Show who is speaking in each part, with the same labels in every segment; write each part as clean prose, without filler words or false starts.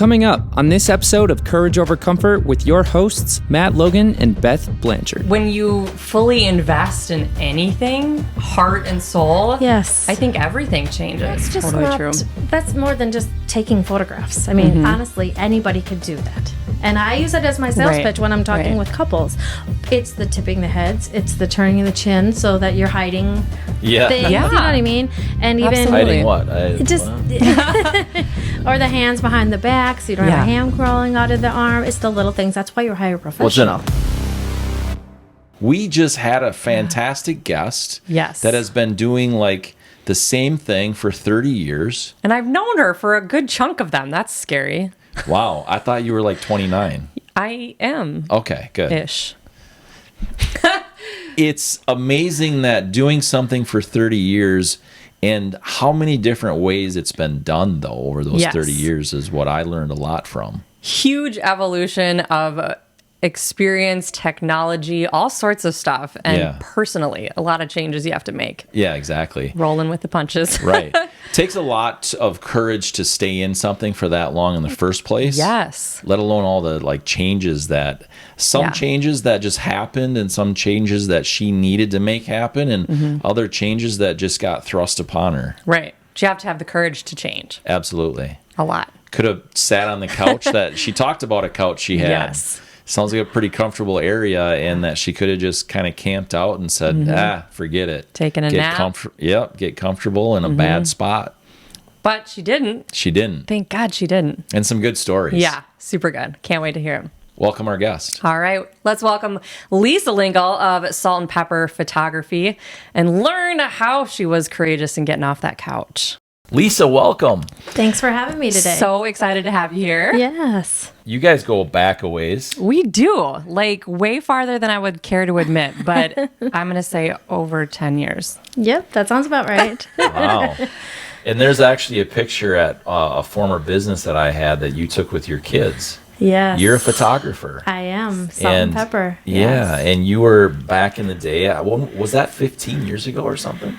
Speaker 1: Coming up on this episode of Courage Over Comfort with your hosts, Matt Logan and Beth Blanchard.
Speaker 2: When you fully invest in anything, heart and soul,
Speaker 3: yes,
Speaker 2: I think everything changes.
Speaker 3: That's just
Speaker 2: totally
Speaker 3: not
Speaker 2: true.
Speaker 3: That's more than just taking photographs. I mean, honestly, anybody could do that. And I use it as my sales pitch when I'm talking with couples. It's the tipping the heads. It's the turning the chin so that you're hiding things. You know what I mean? And even
Speaker 4: hiding what?
Speaker 3: Or the hands behind the back, so you don't have a hand crawling out of the arm. It's the little things. That's why you hire a professional.
Speaker 4: Well, Jenna, we just had a fantastic guest that has been doing like the same thing for 30 years.
Speaker 2: And I've known her for a good chunk of them. That's scary.
Speaker 4: Wow. I thought you were like 29.
Speaker 2: I am.
Speaker 4: Okay, good.
Speaker 2: Ish.
Speaker 4: It's amazing that doing something for 30 years and how many different ways it's been done, though, over those 30 years is what I learned a lot from.
Speaker 2: Huge evolution of experience, technology, all sorts of stuff. And personally, a lot of changes you have to make.
Speaker 4: Yeah, exactly.
Speaker 2: Rolling with the punches.
Speaker 4: Right. Takes a lot of courage to stay in something for that long in the first place.
Speaker 2: Yes.
Speaker 4: Let alone all the like changes that changes that just happened and some changes that she needed to make happen and other changes that just got thrust upon her.
Speaker 2: Right. You have to have the courage to change.
Speaker 4: Absolutely.
Speaker 2: A lot.
Speaker 4: Could have sat on the couch that she talked about a couch she had.
Speaker 2: Yes.
Speaker 4: Sounds like a pretty comfortable area and that she could have just kind of camped out and said, forget it.
Speaker 2: Taking a nap.
Speaker 4: Get comfortable in a bad spot.
Speaker 2: But she didn't.
Speaker 4: She didn't.
Speaker 2: Thank God she didn't.
Speaker 4: And some good stories.
Speaker 2: Yeah, super good. Can't wait to hear them.
Speaker 4: Welcome our guest.
Speaker 2: All right, let's welcome Lisa Lingle of Salt and Pepper Photography and learn how she was courageous in getting off that couch.
Speaker 4: Lisa, welcome.
Speaker 3: Thangoing for having me today.
Speaker 2: So excited to have you here.
Speaker 3: Yes.
Speaker 4: You guys go back a ways.
Speaker 2: We do, like way farther than I would care to admit, but I'm going to say over 10 years.
Speaker 3: Yep, that sounds about right.
Speaker 4: Wow. And there's actually a picture at a former business that I had that you took with your kids.
Speaker 3: Yes.
Speaker 4: You're a photographer.
Speaker 3: I am. Salt and Pepper.
Speaker 4: Yeah, and you were back in the day. Was that 15 years ago or something?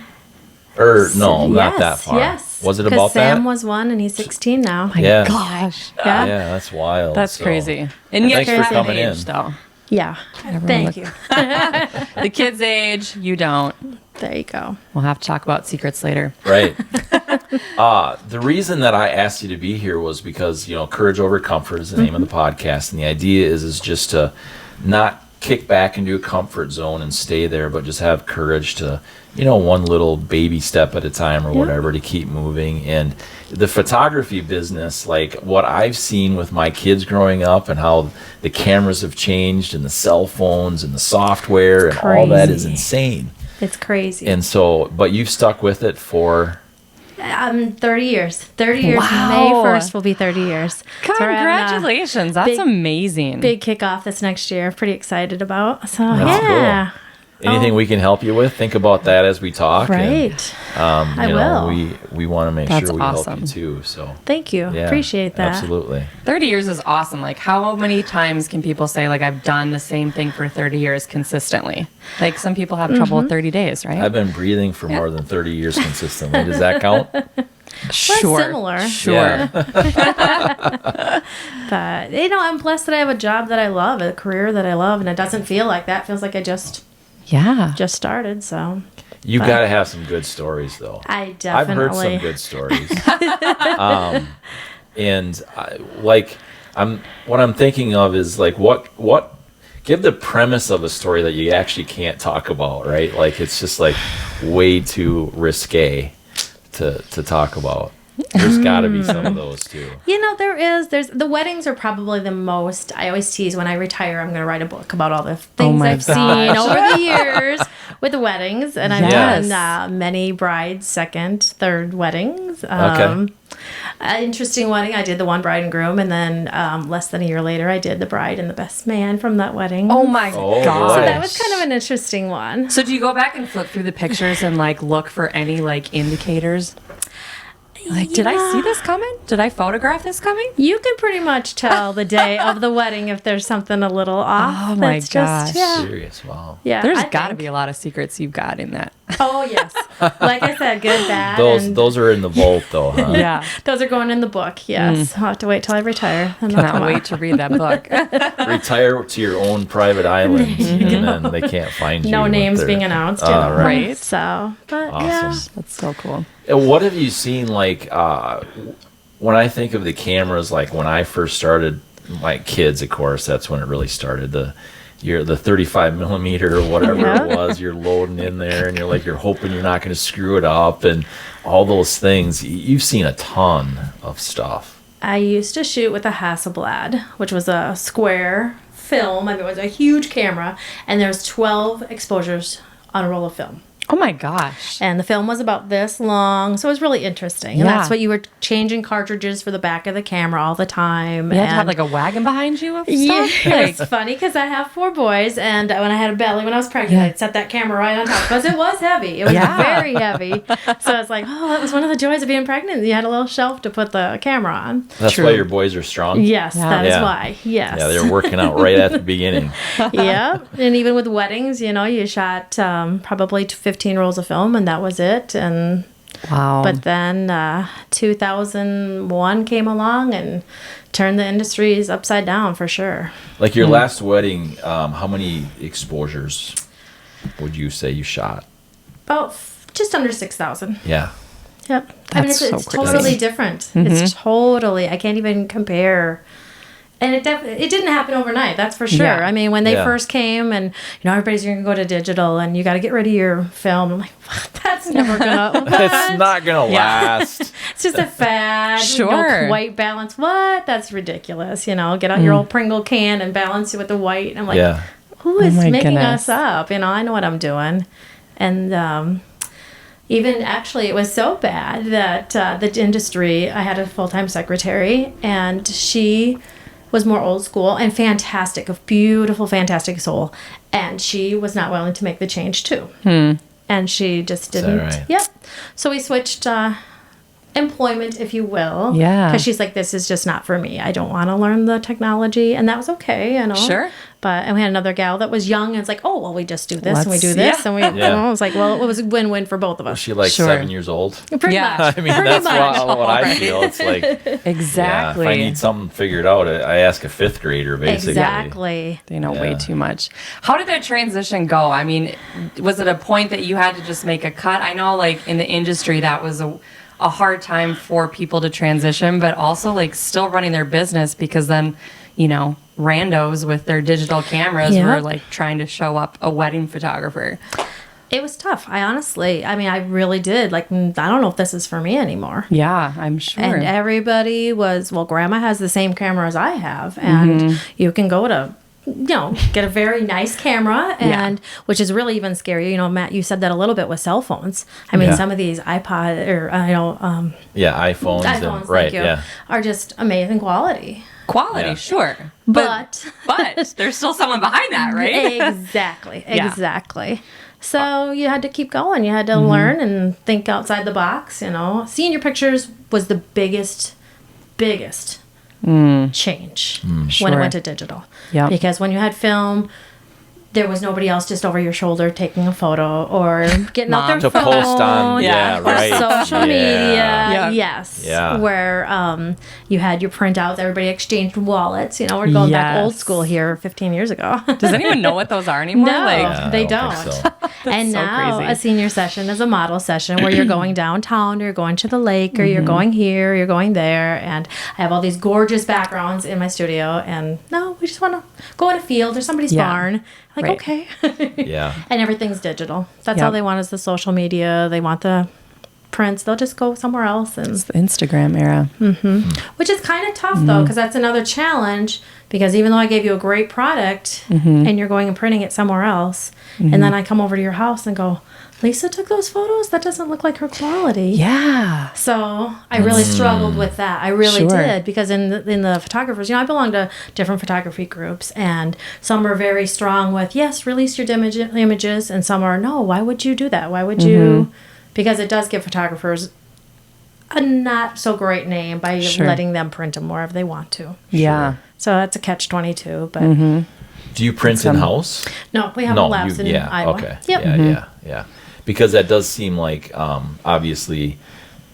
Speaker 4: Or no, not that far.
Speaker 3: Yes.
Speaker 4: Was it about that?
Speaker 3: Sam was 1 and he's 16 now.
Speaker 2: My gosh.
Speaker 3: Yeah.
Speaker 4: Yeah, that's wild.
Speaker 2: That's crazy. And yet
Speaker 4: thanks for coming
Speaker 2: age,
Speaker 4: in.
Speaker 2: though.
Speaker 3: Yeah. Thank you.
Speaker 2: The kids' age, you don't.
Speaker 3: There you go.
Speaker 2: We'll have to talk about secrets later.
Speaker 4: Right. The reason that I asked you to be here was because, Courage Over Comfort is the name of the podcast. And the idea is just to not kick back into a comfort zone and stay there, but just have courage to, one little baby step at a time or whatever to keep moving. And the photography business, like what I've seen with my kids growing up and how the cameras have changed and the cell phones and the software and all that is insane.
Speaker 3: It's crazy.
Speaker 4: And so, but you've stuck with it for
Speaker 3: 30 years. 30 years.
Speaker 2: Wow.
Speaker 3: May 1st will be 30 years.
Speaker 2: Congratulations. That's amazing.
Speaker 3: Big kickoff this next year. Pretty excited about. So,
Speaker 4: That's cool. Anything we can help you with, think about that as we talk.
Speaker 3: Right.
Speaker 4: And,
Speaker 3: I will.
Speaker 4: We want to make sure we help
Speaker 2: awesome.
Speaker 4: you too. So
Speaker 3: thank you. Appreciate that.
Speaker 4: Absolutely.
Speaker 2: 30 years is awesome. Like, how many times can people say, like, I've done the same thing for 30 years consistently? Like, some people have trouble with 30 days, right?
Speaker 4: I've been breathing for more than 30 years consistently. Does that count?
Speaker 2: Sure.
Speaker 3: Similar.
Speaker 2: Sure.
Speaker 4: Yeah.
Speaker 3: But, I'm blessed that I have a job that I love, a career that I love, and it doesn't feel like that. It feels like I just started, so.
Speaker 4: You got to have some good stories, though.
Speaker 3: I definitely.
Speaker 4: I've heard some good stories. What I'm thinking of is like what give the premise of a story that you actually can't talk about, right? Like it's just like way too risque to talk about. There's got to be some of those too.
Speaker 3: There's the weddings are probably the most. I always tease when I retire, I'm going to write a book about all the things I've seen over the years with the weddings, and I've done many brides, second, third weddings.
Speaker 4: Okay.
Speaker 3: An interesting wedding. I did the one bride and groom, and then less than a year later, I did the bride and the best man from that wedding.
Speaker 2: Oh my God!
Speaker 3: So that was kind of an interesting one.
Speaker 2: So do you go back and flip through the pictures and like look for any like indicators? Like, did I see this coming? Did I photograph this coming?
Speaker 3: You can pretty much tell the day of the wedding if there's something a little off.
Speaker 2: Oh my gosh.
Speaker 4: Serious, wow.
Speaker 3: Yeah,
Speaker 2: There's got to be a lot of secrets you've got in that.
Speaker 3: Oh, yes. Like I said, good, bad.
Speaker 4: Those are in the vault, though, huh?
Speaker 2: Yeah.
Speaker 3: Those are going in the book, yes. I'll have to wait till I retire. And they'll come
Speaker 2: Cannot
Speaker 3: out.
Speaker 2: wait to read that book.
Speaker 4: Retire to your own private island, and then they can't find you.
Speaker 3: No
Speaker 4: with
Speaker 3: names
Speaker 4: their-
Speaker 3: being announced.
Speaker 4: Right.
Speaker 2: Right.
Speaker 3: So, but yeah.
Speaker 4: Awesome.
Speaker 2: That's so cool.
Speaker 4: And what have you seen, like, when I think of the cameras, like when I first started, my kids, of course, that's when it really started. The 35 millimeter or whatever it was, you're loading in there, and you're hoping you're not going to screw it up, and all those things. You've seen a ton of stuff.
Speaker 3: I used to shoot with a Hasselblad, which was a square film. I mean, it was a huge camera, and there's 12 exposures on a roll of film.
Speaker 2: Oh my gosh.
Speaker 3: And the film was about this long, so it was really interesting. And
Speaker 2: Yeah.
Speaker 3: that's what you were changing cartridges for the back of the camera all the time.
Speaker 2: You had to have
Speaker 3: And-
Speaker 2: like a wagon behind you of
Speaker 3: Yeah,
Speaker 2: stuff? Like,
Speaker 3: it's funny because I have 4 boys, and when I had a belly, when I was pregnant, I'd set that camera right on top because it was heavy. It was very heavy. So it's like, oh, that was one of the joys of being pregnant. You had a little shelf to put the camera on.
Speaker 4: That's
Speaker 2: True.
Speaker 4: why your boys are strong.
Speaker 3: Yes,
Speaker 2: Yeah.
Speaker 3: that is
Speaker 4: Yeah.
Speaker 3: why. Yes.
Speaker 4: Yeah, they're working out right at the beginning.
Speaker 3: Yeah. And even with weddings, you shot probably 15 rolls of film, and that was it. And
Speaker 2: wow.
Speaker 3: but then 2001 came along and turned the industries upside down for sure.
Speaker 4: Like your last wedding, how many exposures would you say you shot?
Speaker 3: About just under 6,000.
Speaker 4: Yeah.
Speaker 3: Yep. I mean,
Speaker 2: That's
Speaker 3: it's
Speaker 2: so crazy.
Speaker 3: totally different. It's totally, I can't even compare. And it didn't happen overnight, that's for sure.
Speaker 2: Yeah.
Speaker 3: I mean, when they
Speaker 4: Yeah.
Speaker 3: first came and, everybody's going to go to digital and you got to get rid of your film. I'm like, that's never going to,
Speaker 4: It's not going to last.
Speaker 3: It's just a fad.
Speaker 2: Sure.
Speaker 3: No white balance. What? That's ridiculous. Get out your old Pringle can and balance it with the white. I'm like,
Speaker 4: Yeah.
Speaker 3: who is
Speaker 2: my
Speaker 3: making
Speaker 2: goodness.
Speaker 3: us up? I know what I'm doing. And even actually, it was so bad that the industry, I had a full-time secretary, and she was more old school and fantastic, a beautiful, fantastic soul. And she was not willing to make the change too. And she just
Speaker 4: that
Speaker 3: didn't.
Speaker 4: right?
Speaker 3: Yep. So we switched employment, if you will.
Speaker 2: Yeah.
Speaker 3: Because she's like, this is just not for me. I don't want to learn the technology. And that was okay,
Speaker 2: Sure.
Speaker 3: And we had another gal that was young, and it's like, oh, well, we just do this and we do
Speaker 2: Let's-
Speaker 3: this. And we,
Speaker 4: Yeah.
Speaker 3: I was like, well, it was a win-win for both of
Speaker 4: Was
Speaker 3: us.
Speaker 4: she like
Speaker 2: Sure.
Speaker 4: 7 years old?
Speaker 3: Pretty
Speaker 2: Yeah.
Speaker 3: much.
Speaker 4: I mean,
Speaker 3: Pretty
Speaker 4: that's
Speaker 3: much.
Speaker 4: what I feel. It's like,
Speaker 2: Exactly.
Speaker 4: yeah, if I need something figured out, I ask a 5th grader, basically.
Speaker 3: Exactly.
Speaker 2: They know
Speaker 4: Yeah.
Speaker 2: way too much. How did that transition go? I mean, was it a point that you had to just make a cut? I know, like, in the industry, that was a hard time for people to transition, but also, like, still running their business because then, randos with their digital cameras
Speaker 3: Yeah.
Speaker 2: were, like, trying to show up a wedding photographer.
Speaker 3: It was tough. I really did. Like, I don't know if this is for me anymore.
Speaker 2: Yeah, I'm sure.
Speaker 3: And everybody was, well, grandma has the same camera as I have. And you can go to, get a very nice camera, and which is really even scary. Matt, you said that a little bit with cell phones. I mean,
Speaker 4: Yeah.
Speaker 3: some of these iPod or,
Speaker 4: Yeah, iPhones.
Speaker 3: iPhones,
Speaker 4: right,
Speaker 3: thank you,
Speaker 4: yeah.
Speaker 3: are just amazing quality.
Speaker 2: Quality,
Speaker 4: Yeah.
Speaker 2: sure.
Speaker 3: But
Speaker 2: But there's still someone behind that, right?
Speaker 3: Exactly.
Speaker 2: Yeah.
Speaker 3: Exactly. So you had to keep going. You had to learn and think outside the box. Seeing your pictures was the biggest change when
Speaker 2: Sure.
Speaker 3: it went to digital.
Speaker 2: Yep.
Speaker 3: Because when you had film, there was nobody else just over your shoulder taking a photo or getting out their
Speaker 4: To
Speaker 3: phone.
Speaker 4: post on,
Speaker 2: Yeah.
Speaker 3: Or
Speaker 4: right.
Speaker 3: social
Speaker 4: Yeah.
Speaker 3: media,
Speaker 2: Yeah.
Speaker 3: yes.
Speaker 4: Yeah.
Speaker 3: Where you had your printouts, everybody exchanged wallets. We're going back old
Speaker 2: Yes.
Speaker 3: school here 15 years ago.
Speaker 2: Does anyone know what those are anymore?
Speaker 3: No.
Speaker 4: Yeah,
Speaker 3: They
Speaker 4: I don't think
Speaker 3: don't.
Speaker 4: so.
Speaker 3: And
Speaker 2: so
Speaker 3: now
Speaker 2: crazy.
Speaker 3: a senior session is a model session where you're going downtown, or you're going to the lake, or you're going here, you're going there. And I have all these gorgeous backgrounds in my studio. And no, we just want to go in a field or somebody's
Speaker 2: Yeah.
Speaker 3: barn. Like,
Speaker 2: Right.
Speaker 3: okay.
Speaker 4: Yeah.
Speaker 3: And everything's digital. That's
Speaker 2: Yep.
Speaker 3: all they want is the social media. They want the prints. They'll just go somewhere else. And
Speaker 2: It's the Instagram era.
Speaker 3: which is kind of tough though, because that's another challenge. Because even though I gave you a great product and you're going and printing it somewhere else, and then I come over to your house and go, Lisa took those photos? That doesn't look like her quality.
Speaker 2: Yeah.
Speaker 3: So I really struggled with that. I really
Speaker 2: Sure.
Speaker 3: did, because in the photographers, I belong to different photography groups, and some are very strong with, yes, release your images, and some are, no, why would you do that? Why would you? Because it does give photographers a not so great name by
Speaker 2: Sure.
Speaker 3: letting them print them more if they want to.
Speaker 2: Yeah.
Speaker 3: So that's a catch-22, but
Speaker 4: Do you print in house?
Speaker 3: no, we have a labs in Iowa.
Speaker 4: Okay.
Speaker 3: Yep.
Speaker 4: Yeah. because that does seem like, obviously,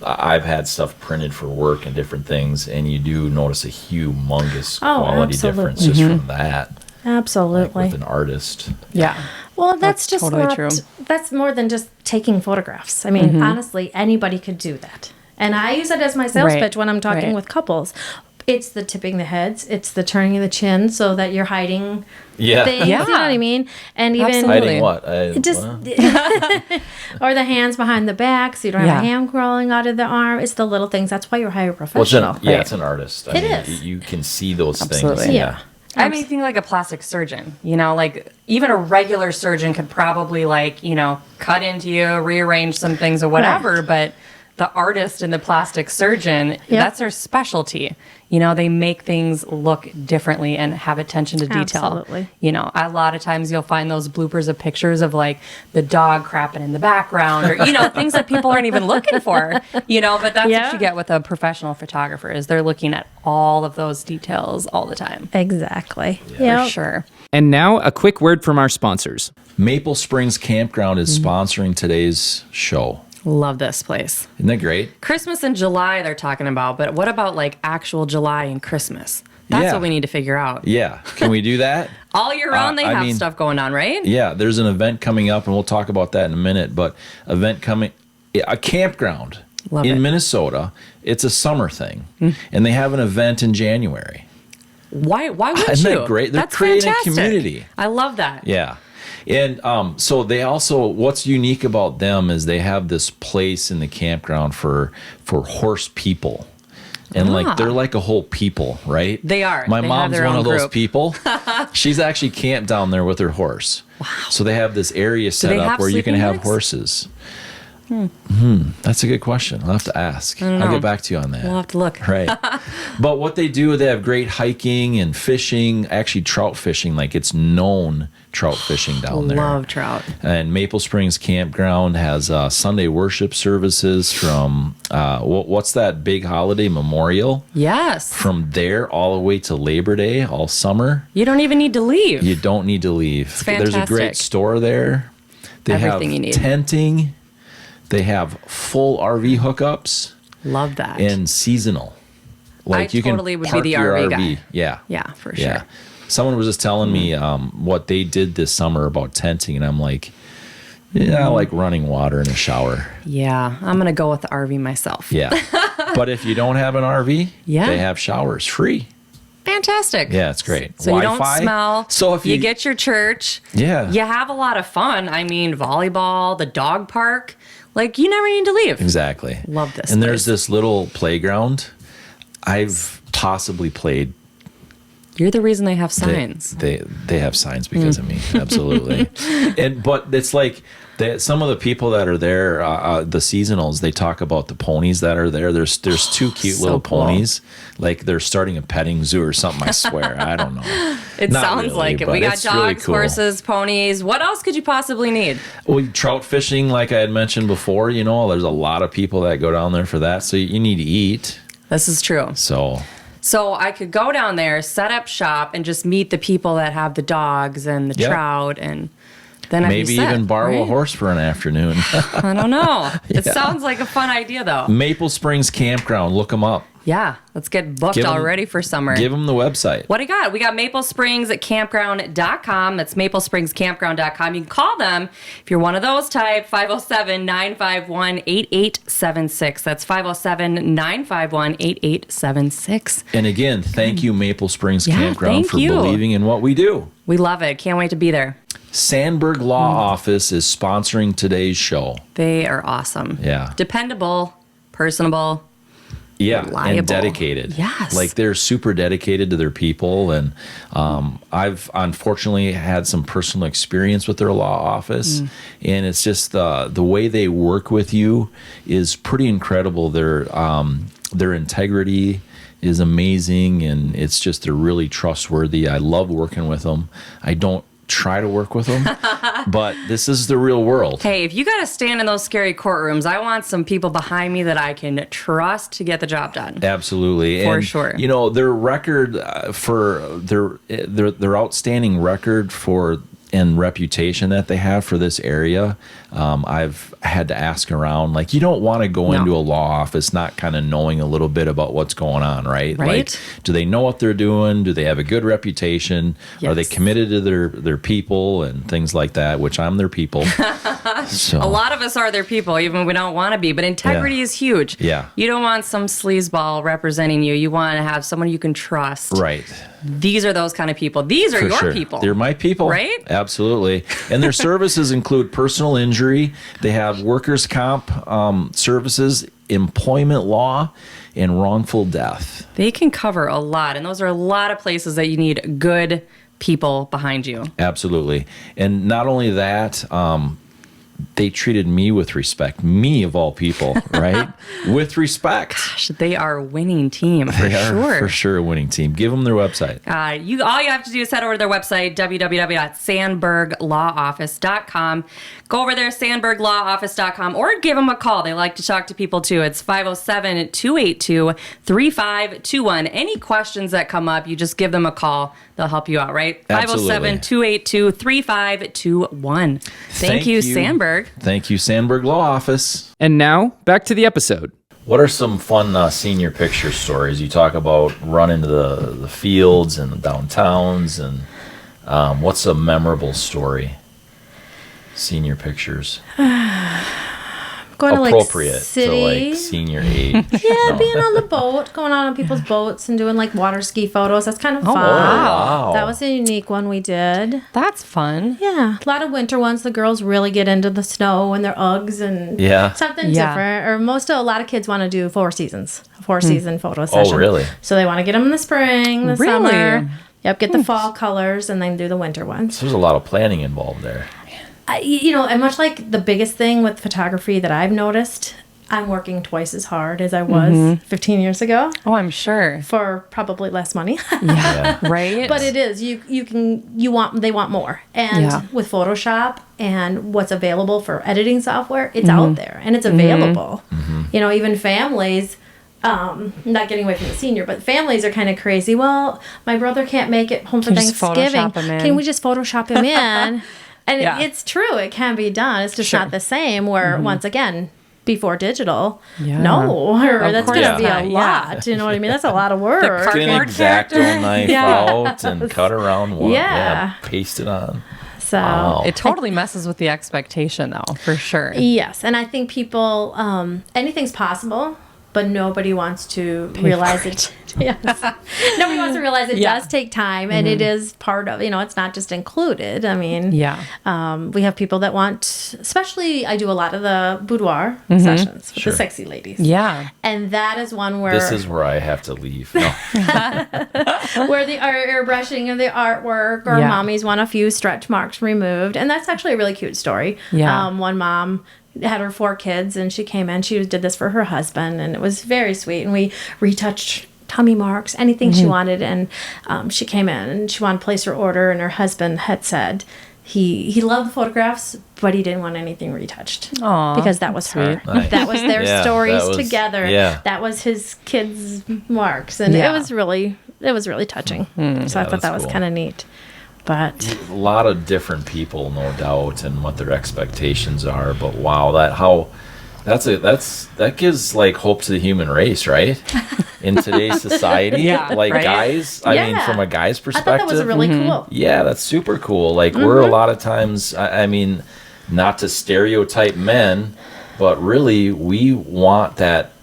Speaker 4: I've had stuff printed for work and different things, and you do notice a humongous quality
Speaker 3: absolutely.
Speaker 4: difference just from that.
Speaker 3: Absolutely.
Speaker 4: Like with an artist.
Speaker 2: Yeah.
Speaker 3: Well, that's just
Speaker 2: totally
Speaker 3: not,
Speaker 2: true.
Speaker 3: That's more than just taking photographs. I mean, honestly, anybody could do that. And I use it as my sales
Speaker 2: Right.
Speaker 3: pitch when I'm talking
Speaker 2: Right.
Speaker 3: with couples. It's the tipping the heads. It's the turning of the chin so that you're hiding
Speaker 4: Yeah.
Speaker 3: things.
Speaker 2: Yeah.
Speaker 3: You know what I mean? And even
Speaker 2: Absolutely.
Speaker 4: Hiding what?
Speaker 3: just
Speaker 4: Well,
Speaker 3: or the hands behind the back, so you don't have
Speaker 2: Yeah.
Speaker 3: a hand crawling out of the arm. It's the little things. That's why you're hiring a
Speaker 4: well, it's
Speaker 3: professional.
Speaker 4: it's an artist. I
Speaker 3: It
Speaker 4: mean,
Speaker 3: is.
Speaker 4: You can see those
Speaker 2: Absolutely.
Speaker 4: things.
Speaker 3: Yeah.
Speaker 2: I mean, think like a plastic surgeon, like even a regular surgeon could probably cut into you, rearrange some things or whatever, but the artist and the plastic surgeon, that's their specialty. They make things look differently and have attention to detail.
Speaker 3: Absolutely.
Speaker 2: A lot of times you'll find those bloopers of pictures of like the dog crapping in the background or, things that people aren't even looking for, but that's what you get with a professional photographer is they're looking at all of those details all the time.
Speaker 3: Exactly.
Speaker 2: For sure.
Speaker 1: And now a quick word from our sponsors.
Speaker 4: Maple Springs Campground is sponsoring today's show.
Speaker 2: Love this place.
Speaker 4: Isn't that great?
Speaker 2: Christmas in July they're talking about, but what about like actual July and Christmas? That's
Speaker 4: Yeah.
Speaker 2: what we need to figure out.
Speaker 4: Yeah. Can we do that?
Speaker 2: All year round they
Speaker 4: I
Speaker 2: have
Speaker 4: mean,
Speaker 2: stuff going on, right?
Speaker 4: Yeah, there's an event coming up, and we'll talk about that in a minute. But a campground
Speaker 2: Love
Speaker 4: in
Speaker 2: it.
Speaker 4: Minnesota. It's a summer thing, and they have an event in January.
Speaker 2: Why wouldn't
Speaker 4: Isn't
Speaker 2: you?
Speaker 4: that great? They're
Speaker 2: That's
Speaker 4: creating a
Speaker 2: fantastic.
Speaker 4: community.
Speaker 2: I love that.
Speaker 4: Yeah. And so they also, what's unique about them is they have this place in the campground for horse people. And they're like a whole people, right?
Speaker 2: They are.
Speaker 4: My
Speaker 2: They have
Speaker 4: mom's
Speaker 2: their
Speaker 4: one
Speaker 2: own
Speaker 4: of those
Speaker 2: group.
Speaker 4: people. She's actually camped down there with her horse. Wow. So they have this area set
Speaker 2: they
Speaker 4: up
Speaker 2: have
Speaker 4: where you can
Speaker 2: sleeping
Speaker 4: have
Speaker 2: bags?
Speaker 4: horses. That's a good question. I'll have to ask. I'll get back to you on that.
Speaker 2: We'll have to look.
Speaker 4: Right. But what they do, they have great hiking and fishing, actually trout fishing, like it's known trout fishing down there.
Speaker 2: Love trout.
Speaker 4: And Maple Springs Campground has Sunday worship services from, what's that big holiday, Memorial?
Speaker 2: Yes.
Speaker 4: From there all the way to Labor Day, all summer.
Speaker 2: You don't even need to leave.
Speaker 4: You don't need to leave. There's a great
Speaker 2: fantastic.
Speaker 4: store there. They
Speaker 2: Everything
Speaker 4: have
Speaker 2: you need.
Speaker 4: tenting. They have full RV hookups
Speaker 2: Love that.
Speaker 4: and seasonal.
Speaker 2: I totally would be
Speaker 4: park
Speaker 2: the
Speaker 4: your
Speaker 2: RV guy.
Speaker 4: Yeah.
Speaker 2: Yeah, for
Speaker 4: Yeah.
Speaker 2: sure.
Speaker 4: Someone was just telling me what they did this summer about tenting, and I'm like, I like running water in a shower.
Speaker 2: Yeah, I'm going to go with the RV myself.
Speaker 4: Yeah. But if you don't have an RV,
Speaker 2: Yeah.
Speaker 4: they have showers free.
Speaker 2: Fantastic.
Speaker 4: Yeah, it's great.
Speaker 2: So you
Speaker 4: Wi-Fi.
Speaker 2: don't smell.
Speaker 4: So if
Speaker 2: you get your church.
Speaker 4: Yeah.
Speaker 2: You have a lot of fun. I mean, volleyball, the dog park. Like, you never need to leave.
Speaker 4: Exactly.
Speaker 2: Love this
Speaker 4: And there's
Speaker 2: place.
Speaker 4: this little playground. I've possibly played.
Speaker 2: You're the reason they have signs.
Speaker 4: They have signs because of me. Absolutely. But it's like some of the people that are there, the seasonals, they talk about the ponies that are there. There's two cute
Speaker 2: so
Speaker 4: little
Speaker 2: cool.
Speaker 4: ponies. Like they're starting a petting zoo or something, I swear. I don't know.
Speaker 2: It
Speaker 4: Not
Speaker 2: sounds
Speaker 4: really,
Speaker 2: like it.
Speaker 4: but
Speaker 2: We got
Speaker 4: it's
Speaker 2: dogs,
Speaker 4: really cool.
Speaker 2: horses, ponies. What else could you possibly need?
Speaker 4: Well, trout fishing, like I had mentioned before, there's a lot of people that go down there for that. So you need to eat.
Speaker 2: This is true.
Speaker 4: So
Speaker 2: I could go down there, set up shop, and just meet the people that have the dogs and the
Speaker 4: Yep.
Speaker 2: trout, and then I'd
Speaker 4: maybe
Speaker 2: be set,
Speaker 4: even borrow a
Speaker 2: right?
Speaker 4: horse for an afternoon.
Speaker 2: I don't know. It sounds like a fun idea, though.
Speaker 4: Maple Springs Campground, look them up.
Speaker 2: Yeah, let's get booked
Speaker 4: Give 'em-
Speaker 2: already for summer.
Speaker 4: Give them the website.
Speaker 2: What do you got? We got Maple Springs at campground.com. That's maplespringscampground.com. You can call them if you're one of those type, 507-951-8876. That's 507-951-8876.
Speaker 4: And again, thank you, Maple Springs
Speaker 2: Yeah,
Speaker 4: Campground,
Speaker 2: thank
Speaker 4: for
Speaker 2: you.
Speaker 4: believing in what we do.
Speaker 2: We love it. Can't wait to be there.
Speaker 4: Sandburg Law Office is sponsoring today's show.
Speaker 2: They are awesome.
Speaker 4: Yeah.
Speaker 2: Dependable, personable.
Speaker 4: Yeah,
Speaker 2: Reliable.
Speaker 4: and dedicated.
Speaker 2: Yes.
Speaker 4: Like they're super dedicated to their people. And I've unfortunately had some personal experience with their law office. And it's just the way they work with you is pretty incredible. Their integrity is amazing. And it's just, they're really trustworthy. I love working with them. I don't try to work with them, but this is the real world.
Speaker 2: Hey, if you got to stand in those scary courtrooms, I want some people behind me that I can trust to get the job done.
Speaker 4: Absolutely,
Speaker 2: For
Speaker 4: and,
Speaker 2: sure.
Speaker 4: Their record for their outstanding record for and reputation that they have for this area, I've had to ask around. Like, you don't want to go into a law office not kind of knowing a little bit about what's going on, right? Like, do they know what they're doing? Do they have a good reputation? Are they committed to their people and things like that, which I'm their people. So,
Speaker 2: a lot of us are their people, even when we don't want to be. But integrity is huge.
Speaker 4: Yeah.
Speaker 2: You don't want some sleazeball representing you. You want to have someone you can trust.
Speaker 4: Right.
Speaker 2: These are those kind of people. These are your people.
Speaker 4: They're my people.
Speaker 2: Right?
Speaker 4: Absolutely. And their services include personal injury. They have workers' comp services, employment law, and wrongful death.
Speaker 2: They can cover a lot. And those are a lot of places that you need good people behind you.
Speaker 4: Absolutely. And not only that, they treated me with respect. Me, of all people, right? With respect.
Speaker 2: Gosh, they are a winning team, for
Speaker 4: They are
Speaker 2: sure.
Speaker 4: for sure a winning team. Give them their website.
Speaker 2: All you have to do is head over to their website, www.sandburglawoffice.com. Go over there, sandburglawoffice.com, or give them a call. They like to talk to people, too. It's 507-282-3521. Any questions that come up, you just give them a call. They'll help you out, right?
Speaker 4: Absolutely.
Speaker 2: 507-282-3521. Thank you, Sandburg.
Speaker 4: Thank you, Sandburg Law Office.
Speaker 1: And now, back to the episode.
Speaker 4: What are some fun senior picture stories? You talk about running to the fields and the downtowns, and what's a memorable story? Senior pictures.
Speaker 3: Going
Speaker 4: Appropriate
Speaker 3: to city.
Speaker 4: to senior age.
Speaker 3: Yeah, being on the boat, going on people's boats and doing water ski photos. That's kind of fun.
Speaker 4: wow.
Speaker 3: That was a unique one we did.
Speaker 2: That's fun.
Speaker 3: Yeah, a lot of winter ones. The girls really get into the snow and their Uggs and something different. Or a lot of kids want to do 4 seasons, season photo session.
Speaker 4: Oh, really?
Speaker 3: So they want to get them in the spring, the
Speaker 2: Really?
Speaker 3: summer. Yep, get the fall colors and then do the winter ones.
Speaker 4: So there's a lot of planning involved there.
Speaker 3: And much like the biggest thing with photography that I've noticed, I'm working twice as hard as I was 15 years ago.
Speaker 2: Oh, I'm sure.
Speaker 3: For probably less money.
Speaker 2: Yeah. Right?
Speaker 3: But it is. They want more. And with Photoshop and what's available for editing software, it's out there and it's available. Even families, not getting away from the senior, but families are kind of crazy. Well, my brother can't make it home for Thanksgiving. Can we just Photoshop him in? And it's true. It can be done. It's just not the same where, once again, before digital, that's going to be a lot. You know what I mean? That's a lot of work.
Speaker 4: Get an X-Acto knife out and cut around one. Paste it on.
Speaker 3: So
Speaker 2: it totally messes with the expectation, though, for sure.
Speaker 3: Yes. And I think people, anything's possible, but nobody wants to realize it. Yes. Nobody wants to realize it does take time, and it is part of, it's not just included. I mean, we have people that want, especially I do a lot of the boudoir sessions with the sexy ladies.
Speaker 2: Yeah.
Speaker 3: And that is one where...
Speaker 4: This is where I have to leave. No.
Speaker 3: where the airbrushing of the artwork, or mommies want a few stretch marks removed. And that's actually a really cute story.
Speaker 2: Yeah.
Speaker 3: One mom had her 4 kids, and she came in. She did this for her husband, and it was very sweet. And we retouched tummy marks, anything she wanted. And she came in, and she wanted to place her order, and her husband had said he loved the photographs, but he didn't want anything retouched.
Speaker 2: Aww,
Speaker 3: because that was her.
Speaker 4: Nice.
Speaker 3: That was their stories together.
Speaker 4: Yeah.
Speaker 3: That was his kids' marks, and it was really touching. So I thought that was kind of neat. But
Speaker 4: a lot of different people, no doubt, and what their expectations are. But wow, that gives hope to the human race, right? In today's society, guys. I mean, from a guy's perspective,
Speaker 3: I thought that was really cool.
Speaker 4: Yeah, that's super cool. We're a lot of times. I mean, not to stereotype men, but really, we want that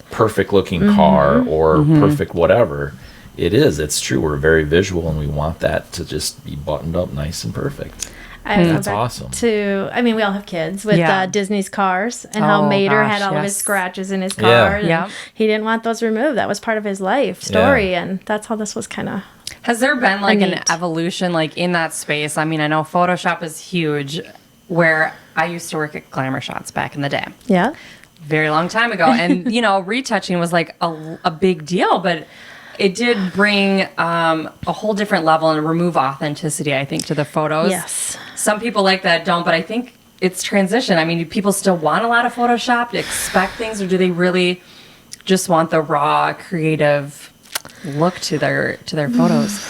Speaker 4: perfect looking car or perfect whatever. It's true. We're very visual, and we want that to just be buttoned up nice and perfect. That's awesome.
Speaker 3: We all have kids with Disney's cars, and how Mater had all of his scratches in his car. And he didn't want those removed. That was part of his life story, and that's how this was kind of...
Speaker 2: Has there been an evolution in that space? I mean, I know Photoshop is huge, where I used to work at Glamour Shots back in the day.
Speaker 3: Yeah.
Speaker 2: Very long time ago. And, retouching was a big deal, but... It did bring a whole different level and remove authenticity, I think, to the photos.
Speaker 3: Yes.
Speaker 2: Some people like that don't, but I think it's transition. I mean, do people still want a lot of Photoshop to expect things, or do they really just want the raw, creative look to their photos?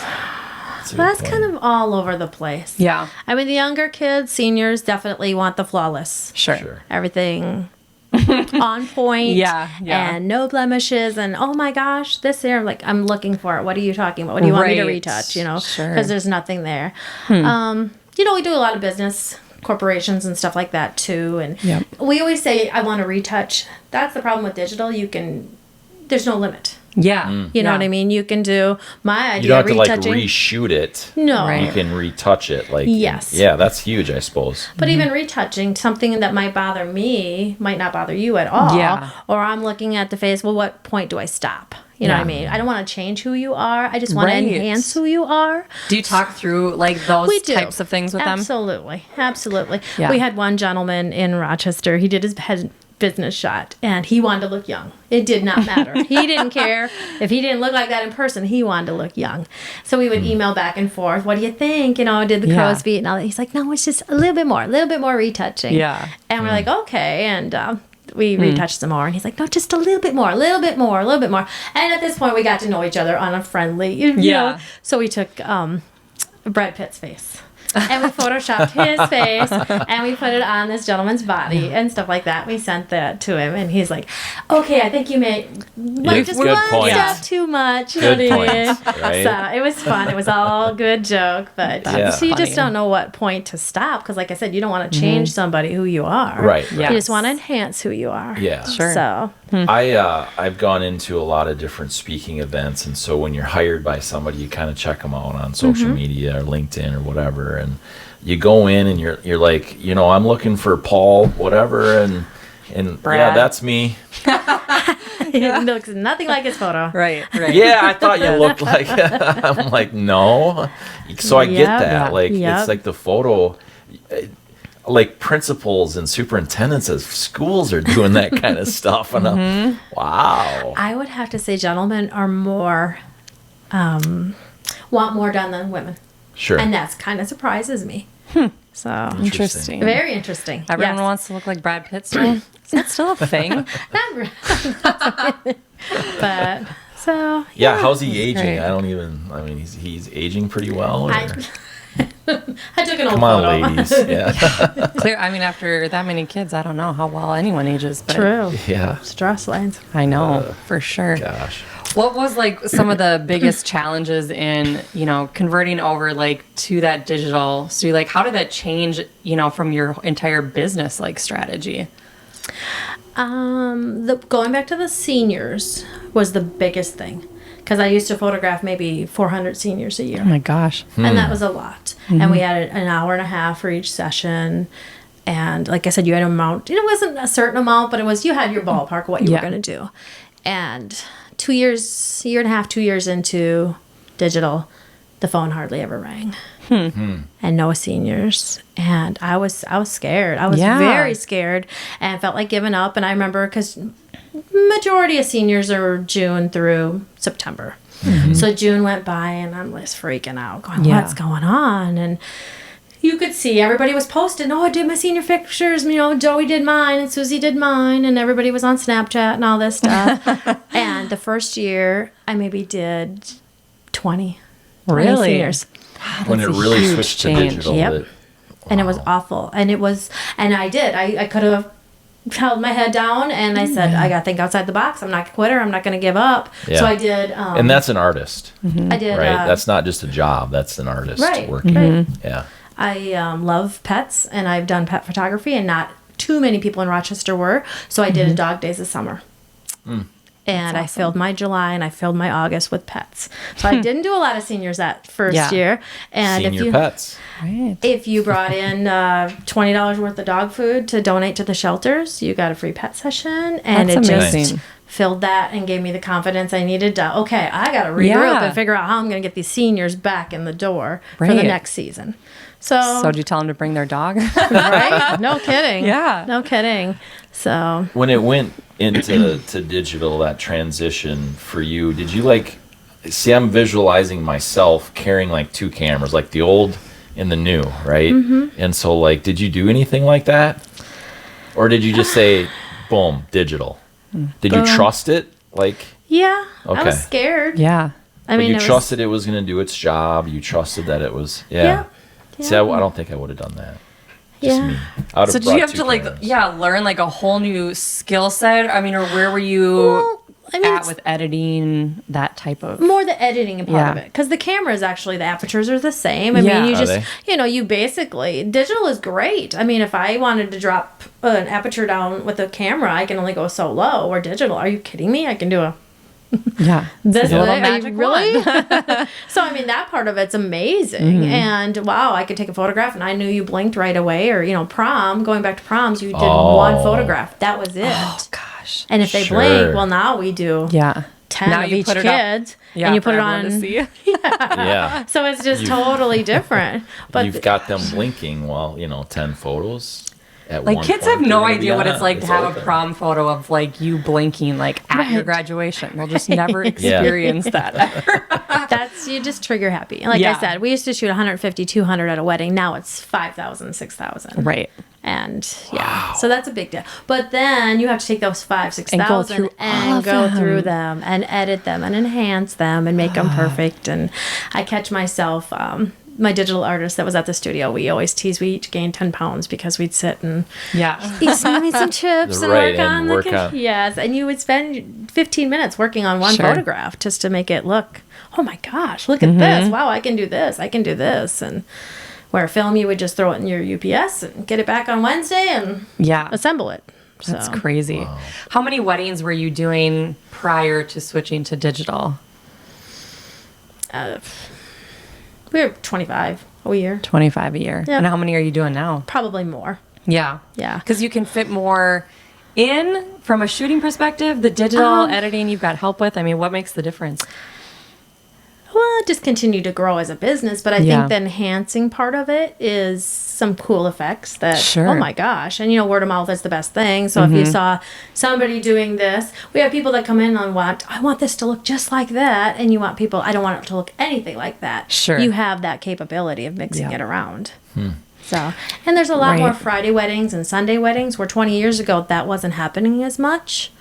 Speaker 3: That's kind of all over the place.
Speaker 2: Yeah.
Speaker 3: I mean, the younger kids, seniors, definitely want the flawless.
Speaker 2: Sure.
Speaker 3: Everything on point.
Speaker 2: Yeah.
Speaker 3: And no blemishes. And oh my gosh, this here, like, I'm looking for it. What are you talking about? What do you want me to retouch? You know, because there's nothing there. You know, we do a lot of business, corporations and stuff like that too. And we always say, I want to retouch. That's the problem with digital. There's no limit.
Speaker 2: Yeah.
Speaker 3: You know what I mean? You can do my idea.
Speaker 4: You don't have to like
Speaker 3: retouching.
Speaker 4: reshoot it.
Speaker 3: No.
Speaker 2: Right.
Speaker 4: You can retouch it. Like,
Speaker 3: yes.
Speaker 4: Yeah, that's huge, I suppose.
Speaker 3: But even retouching, something that might bother me might not bother you at all.
Speaker 2: Yeah.
Speaker 3: Or I'm looking at the face, well, what point do I stop? You know what I mean? I don't want to change who you are. I just want to enhance who you are.
Speaker 2: Do you talk through like those types of things with them?
Speaker 3: Absolutely.
Speaker 2: Yeah.
Speaker 3: We had one gentleman in Rochester. He did his business shot and he wanted to look young. It did not matter. He didn't care if he didn't look like that in person. He wanted to look young. So we would email back and forth. What do you think? You know, did the crow's feet and all that. He's like, no, it's just a little bit more retouching.
Speaker 2: Yeah.
Speaker 3: And we're like, okay. And we retouched some more. And he's like, no, just a little bit more. And at this point, we got to know each other on a friendly, you know. So we took Brad Pitt's face. And we photoshopped his face and we put it on this gentleman's body and stuff like that. We sent that to him and he's like, okay, I think you made just one step too much.
Speaker 4: Good point. Right?
Speaker 3: So it was fun. It was all good joke, but you just don't know what point to stop because like I said, you don't want to change somebody who you are.
Speaker 4: Right.
Speaker 3: You just want to enhance who you are.
Speaker 4: Yeah.
Speaker 2: Sure.
Speaker 3: So
Speaker 4: I've gone into a lot of different speaking events, and so when you're hired by somebody, you kind of check them out on social media or LinkedIn or whatever, and you go in and you're like, you know, I'm looking for Paul, whatever, and
Speaker 2: Brad.
Speaker 4: yeah, that's me.
Speaker 3: It looks nothing like his photo.
Speaker 2: Right.
Speaker 4: Yeah, I thought you looked like. I'm like, no. So I get that. Like it's like the photo. Like principals and superintendents of schools are doing that kind of stuff, and wow.
Speaker 3: I would have to say, gentlemen are more want more done than women.
Speaker 4: Sure.
Speaker 3: And that's kind of surprises me. So
Speaker 2: Interesting.
Speaker 3: very interesting.
Speaker 2: Everyone wants to look like Brad Pitt still. Is that still a thing?
Speaker 3: Not really. But so
Speaker 4: Yeah, how's he aging?
Speaker 2: great.
Speaker 4: I mean, he's aging pretty well. Or?
Speaker 3: I took an old
Speaker 4: Come on,
Speaker 3: photo.
Speaker 4: ladies. Yeah.
Speaker 2: Clear. I mean, after that many kids, I don't know how well anyone ages. But
Speaker 3: True.
Speaker 4: Yeah.
Speaker 3: Stress lines.
Speaker 2: I know for sure.
Speaker 4: Gosh.
Speaker 2: What was like some of the biggest challenges in, you know, converting over like to that digital? So like, how did that change, you know, from your entire business like strategy?
Speaker 3: Going back to the seniors was the biggest thing because I used to photograph maybe 400 seniors a year.
Speaker 2: Oh my gosh.
Speaker 3: And that was a lot. And we had an hour and a half for each session. And like I said, you had an amount. It wasn't a certain amount, but it was you had your ballpark what you were going to do. And 2 years, year and a half, 2 years into digital, the phone hardly ever rang. And no seniors. And I was scared. I was very scared and felt like giving up. And I remember because majority of seniors are June through September. So June went by and I'm just freaking out, going, what's going on? And you could see everybody was posting, oh, I did my senior pictures, you know, Joey did mine and Susie did mine, and everybody was on Snapchat and all this stuff. And the first year, I maybe did 20 seniors.
Speaker 4: When it really switched to digital.
Speaker 3: Yep. And it was awful. And I could have held my head down and I said, I got to think outside the box. I'm not a quitter. I'm not going to give up.
Speaker 4: Yeah.
Speaker 3: So I did.
Speaker 4: And that's an artist.
Speaker 3: I did.
Speaker 4: Right? That's not just a job. That's an artist working.
Speaker 3: Right.
Speaker 4: Yeah.
Speaker 3: I love pets and I've done pet photography and not too many people in Rochester were. So I did a dog days of summer. And I filled my July and I filled my August with pets. So I didn't do a lot of seniors that first year. And
Speaker 4: Senior pets.
Speaker 2: Right.
Speaker 3: if you brought in $20 worth of dog food to donate to the shelters, you got a free pet session. And
Speaker 2: That's
Speaker 3: it
Speaker 2: amazing.
Speaker 3: just filled that and gave me the confidence I needed to, okay, I got to regroup and figure out how I'm going to get these seniors back in the door for the next season. So
Speaker 2: did you tell them to bring their dog?
Speaker 3: right? No kidding.
Speaker 2: Yeah.
Speaker 3: No kidding. So
Speaker 4: When it went into to digital, that transition for you, did you see, I'm visualizing myself carrying like two cameras, like the old and the new, right? And so did you do anything like that? Or did you just say, boom, digital? Did you trust it?
Speaker 3: yeah, I
Speaker 4: Okay.
Speaker 3: was scared.
Speaker 2: Yeah.
Speaker 3: I mean,
Speaker 4: you trusted it was going to do its job. You trusted that it was, yeah. See, I don't think I would have done that. Just me.
Speaker 2: So did you have to learn like a whole new skill set? I mean, or where were you with editing, that type of?
Speaker 3: More the editing part of it. Because the cameras, actually, the apertures are the same. I mean, you just, you basically, digital is great. I mean, if I wanted to drop an aperture down with a camera, I can only go so low. Or digital, are you kidding me? I can do this
Speaker 2: little magic
Speaker 3: really? So I mean, that part of it's amazing. And wow, I could take a photograph and I knew you blinked right away. Or going back to proms, you did one photograph, that was it.
Speaker 2: Oh gosh.
Speaker 3: And if they blink, well, now we do 10
Speaker 2: now
Speaker 3: of
Speaker 2: you
Speaker 3: each
Speaker 2: put it
Speaker 3: kids and you put it on
Speaker 2: to see.
Speaker 3: So it's just totally different. But
Speaker 4: you've got them blinking while 10 photos.
Speaker 2: Like kids have no idea what it's like to have a prom photo of like you blinking like at your graduation. They'll just never experience that ever.
Speaker 3: You just trigger happy. Like I said, we used to shoot 150, 200 at a wedding. Now it's 5,000, 6,000.
Speaker 2: Right.
Speaker 3: And so that's a big deal. But then you have to take those 5,000, 6,000 and go through them and edit them and enhance them and make them perfect. And I catch myself, my digital artist that was at the studio, we always tease we each gained 10 pounds because we'd sit and eat some chips and work on. Yes, and you would spend 15 minutes working on one photograph just to make it look, oh my gosh, look at this. Wow, I can do this. I can do this. And where film, you would just throw it in your UPS and get it back on Wednesday and assemble it.
Speaker 2: That's crazy. Wow. How many weddings were you doing prior to switching to digital?
Speaker 3: We were 25 a year.
Speaker 2: 25 a year. Yep. And how many are you doing now?
Speaker 3: Probably more.
Speaker 2: Yeah. Because you can fit more in from a shooting perspective. The digital editing you've got help with. I mean, what makes the difference?
Speaker 3: Well, just continue to grow as a business, but I think the enhancing part of it is some cool effects that, oh my gosh, and word of mouth is the best thing. So if you saw somebody doing this, we have people that come in and I want this to look just like that, and you want people, I don't want it to look anything like that.
Speaker 2: Sure.
Speaker 3: You have that capability of mixing it around. So, and there's a lot more Friday weddings and Sunday weddings, where 20 years ago that wasn't happening as much.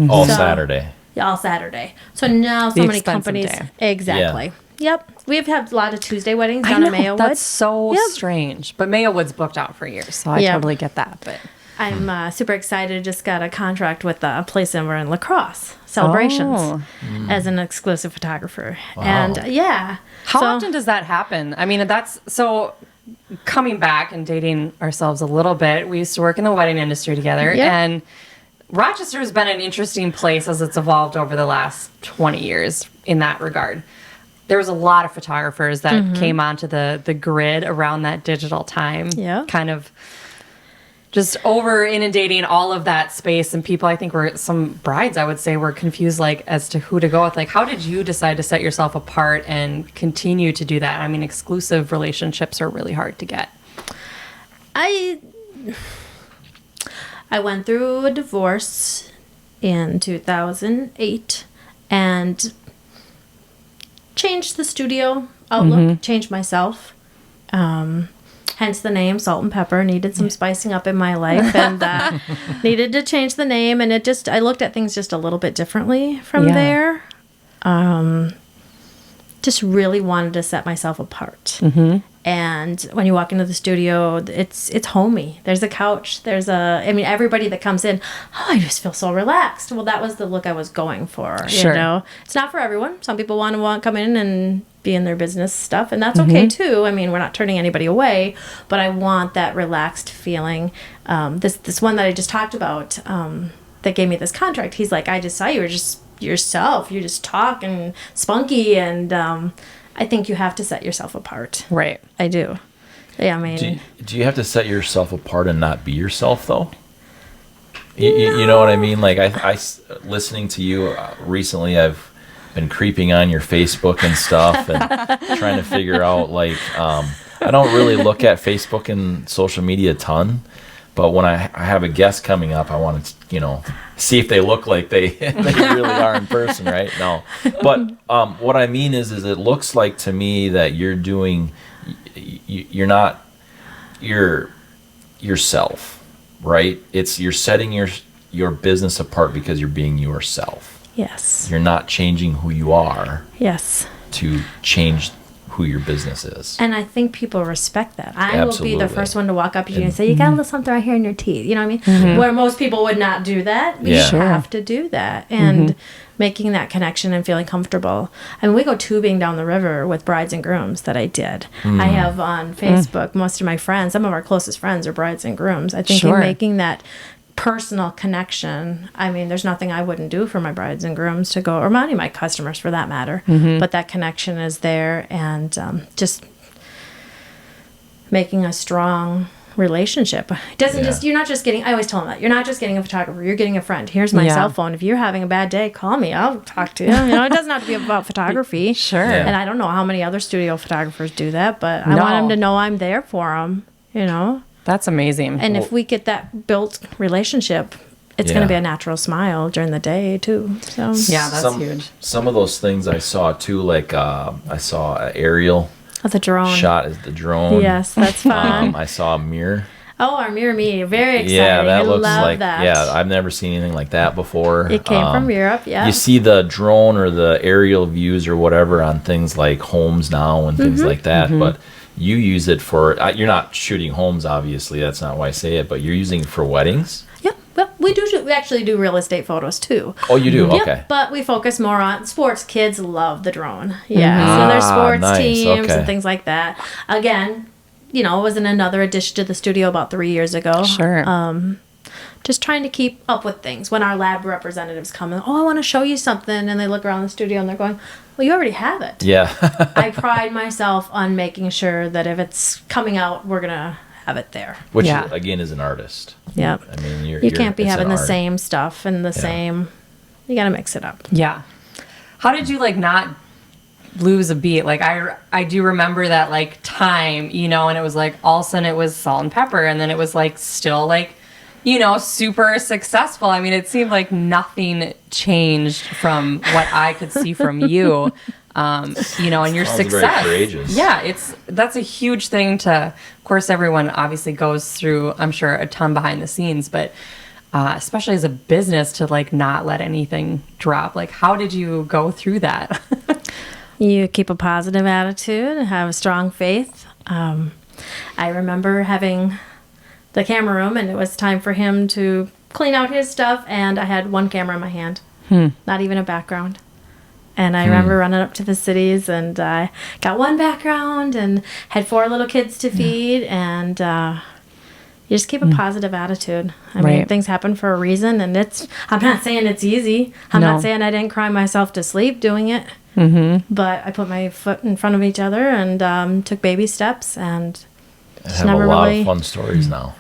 Speaker 4: All Saturday.
Speaker 3: All Saturday. So now so many companies. Exactly. Yep. We've had a lot of Tuesday weddings down in Mayowood.
Speaker 2: That's so strange. But Mayowood's booked out for years, so I totally get that. But
Speaker 3: I'm super excited. Just got a contract with a place over in La Crosse, Celebrations, as an exclusive photographer. Wow. And
Speaker 2: how often does that happen? I mean, that's so. Coming back and dating ourselves a little bit, we used to work in the wedding industry together, and Rochester has been an interesting place as it's evolved over the last 20 years in that regard. There was a lot of photographers that came onto the grid around that digital time, kind of just over inundating all of that space. And people, I think, some brides, I would say, were confused as to who to go with. Like, how did you decide to set yourself apart and continue to do that? I mean, exclusive relationships are really hard to get.
Speaker 3: I went through a divorce in 2008 and changed the studio outlook, changed myself. Hence the name Salt and Pepper. Needed some spicing up in my life and needed to change the name. And I looked at things just a little bit differently from there. Just really wanted to set myself apart. And when you walk into the studio, it's homey. There's a couch. Everybody that comes in, I just feel so relaxed. Well, that was the look I was going for.
Speaker 2: Sure.
Speaker 3: It's not for everyone. Some people want to come in and be in their business stuff, and that's okay too. I mean, we're not turning anybody away, but I want that relaxed feeling. This one that I just talked about, that gave me this contract, he's like, I just saw you were just yourself. You just talk and spunky, and I think you have to set yourself apart.
Speaker 2: Right.
Speaker 3: I do. Yeah, I mean...
Speaker 4: Do you have to set yourself apart and not be yourself, though? You know what I mean? Like, I listening to you recently, I've been creeping on your Facebook and stuff and trying to figure out, I don't really look at Facebook and social media a ton, but when I have a guest coming up, I want to, see if they look like they really are in person, right? No. But what I mean is it looks like to me that you're you're not yourself, right? You're setting your business apart because you're being yourself.
Speaker 3: Yes.
Speaker 4: You're not changing who you are.
Speaker 3: Yes.
Speaker 4: to change who your business is.
Speaker 3: And I think people respect that. I will be the
Speaker 4: Absolutely.
Speaker 3: first one to walk up to you and say, you got a little something right here in your teeth. You know what I mean? Where most people would not do that. You
Speaker 4: Yeah.
Speaker 3: have to do that. And making that connection and feeling comfortable. I mean, we go tubing down the river with brides and grooms that I did. I have on Facebook, most of my friends, some of our closest friends are brides and grooms. I think in making that personal connection, I mean, there's nothing I wouldn't do for my brides and grooms to go, or any of my customers for that matter. But that connection is there, and just making a strong relationship. It doesn't just, you're not just getting, I always tell them that, you're not just getting a photographer, you're getting a friend. Here's my cell phone. If you're having a bad day, call me. I'll talk to you. You know, it doesn't have to be about photography.
Speaker 2: Sure.
Speaker 4: Yeah.
Speaker 3: And I don't know how many other studio photographers do that, but I want them to know I'm there for them, you know?
Speaker 2: That's amazing.
Speaker 3: And if we get that built relationship, it's going to be a natural smile during the day too. So
Speaker 2: yeah, that's huge.
Speaker 4: Some of those things I saw too, like I saw an aerial
Speaker 3: the drone
Speaker 4: shot as the drone.
Speaker 3: Yes, that's fun.
Speaker 4: I saw a mirror.
Speaker 3: Oh, our mirror me, very exciting.
Speaker 4: Yeah, that
Speaker 3: I
Speaker 4: looks
Speaker 3: love
Speaker 4: like
Speaker 3: that.
Speaker 4: yeah. I've never seen anything like that before.
Speaker 3: It came from Europe. Yeah.
Speaker 4: You see the drone or the aerial views or whatever on things like homes now and things like that, but you use it for. You're not shooting homes, obviously. That's not why I say it. But you're using it for weddings.
Speaker 3: Yep. Well, we actually do real estate photos too.
Speaker 4: Oh, you do?
Speaker 3: Yep,
Speaker 4: Okay.
Speaker 3: but we focus more on sports. Kids love the drone. Yeah. So there's sports
Speaker 4: nice.
Speaker 3: teams
Speaker 4: Okay.
Speaker 3: and things like that. Again, you know, it was another addition to the studio about 3 years ago.
Speaker 2: Sure.
Speaker 3: Just trying to keep up with things. When our lab representatives come in, oh, I want to show you something, and they look around the studio and they're going, well, you already have it.
Speaker 4: Yeah.
Speaker 3: I pride myself on making sure that if it's coming out, we're going to have it there.
Speaker 4: Which
Speaker 2: Yeah.
Speaker 4: again is an artist.
Speaker 3: Yep.
Speaker 4: I mean,
Speaker 3: You can't be
Speaker 4: it's
Speaker 3: having
Speaker 4: an
Speaker 3: the
Speaker 4: art.
Speaker 3: same stuff and the same. You got to mix it up.
Speaker 2: Yeah. How did you like not lose a beat? Like I do remember that like time, you know, and it was like all of a sudden it was salt and pepper, and then it was like still like, you know, super successful. I mean, it seemed like nothing changed from what I could see from you. You know, and your
Speaker 4: Sounds very
Speaker 2: success.
Speaker 4: courageous.
Speaker 2: Yeah, that's a huge thing to. Of course, everyone obviously goes through, I'm sure, a ton behind the scenes, but especially as a business, to like not let anything drop. Like, how did you go through that?
Speaker 3: You keep a positive attitude, have a strong faith. I remember having the camera room, and it was time for him to clean out his stuff, and I had one camera in my hand, not even a background. And I remember running up to the cities, and I got one background and had 4 little kids to feed, and you just keep a positive attitude. I mean, things happen for a reason, and I'm not saying it's easy. I'm not saying I didn't cry myself to sleep doing it, but I put my foot in front of each other and took baby steps, and
Speaker 4: I
Speaker 3: just
Speaker 4: have
Speaker 3: never
Speaker 4: a lot
Speaker 3: really,
Speaker 4: of fun stories now.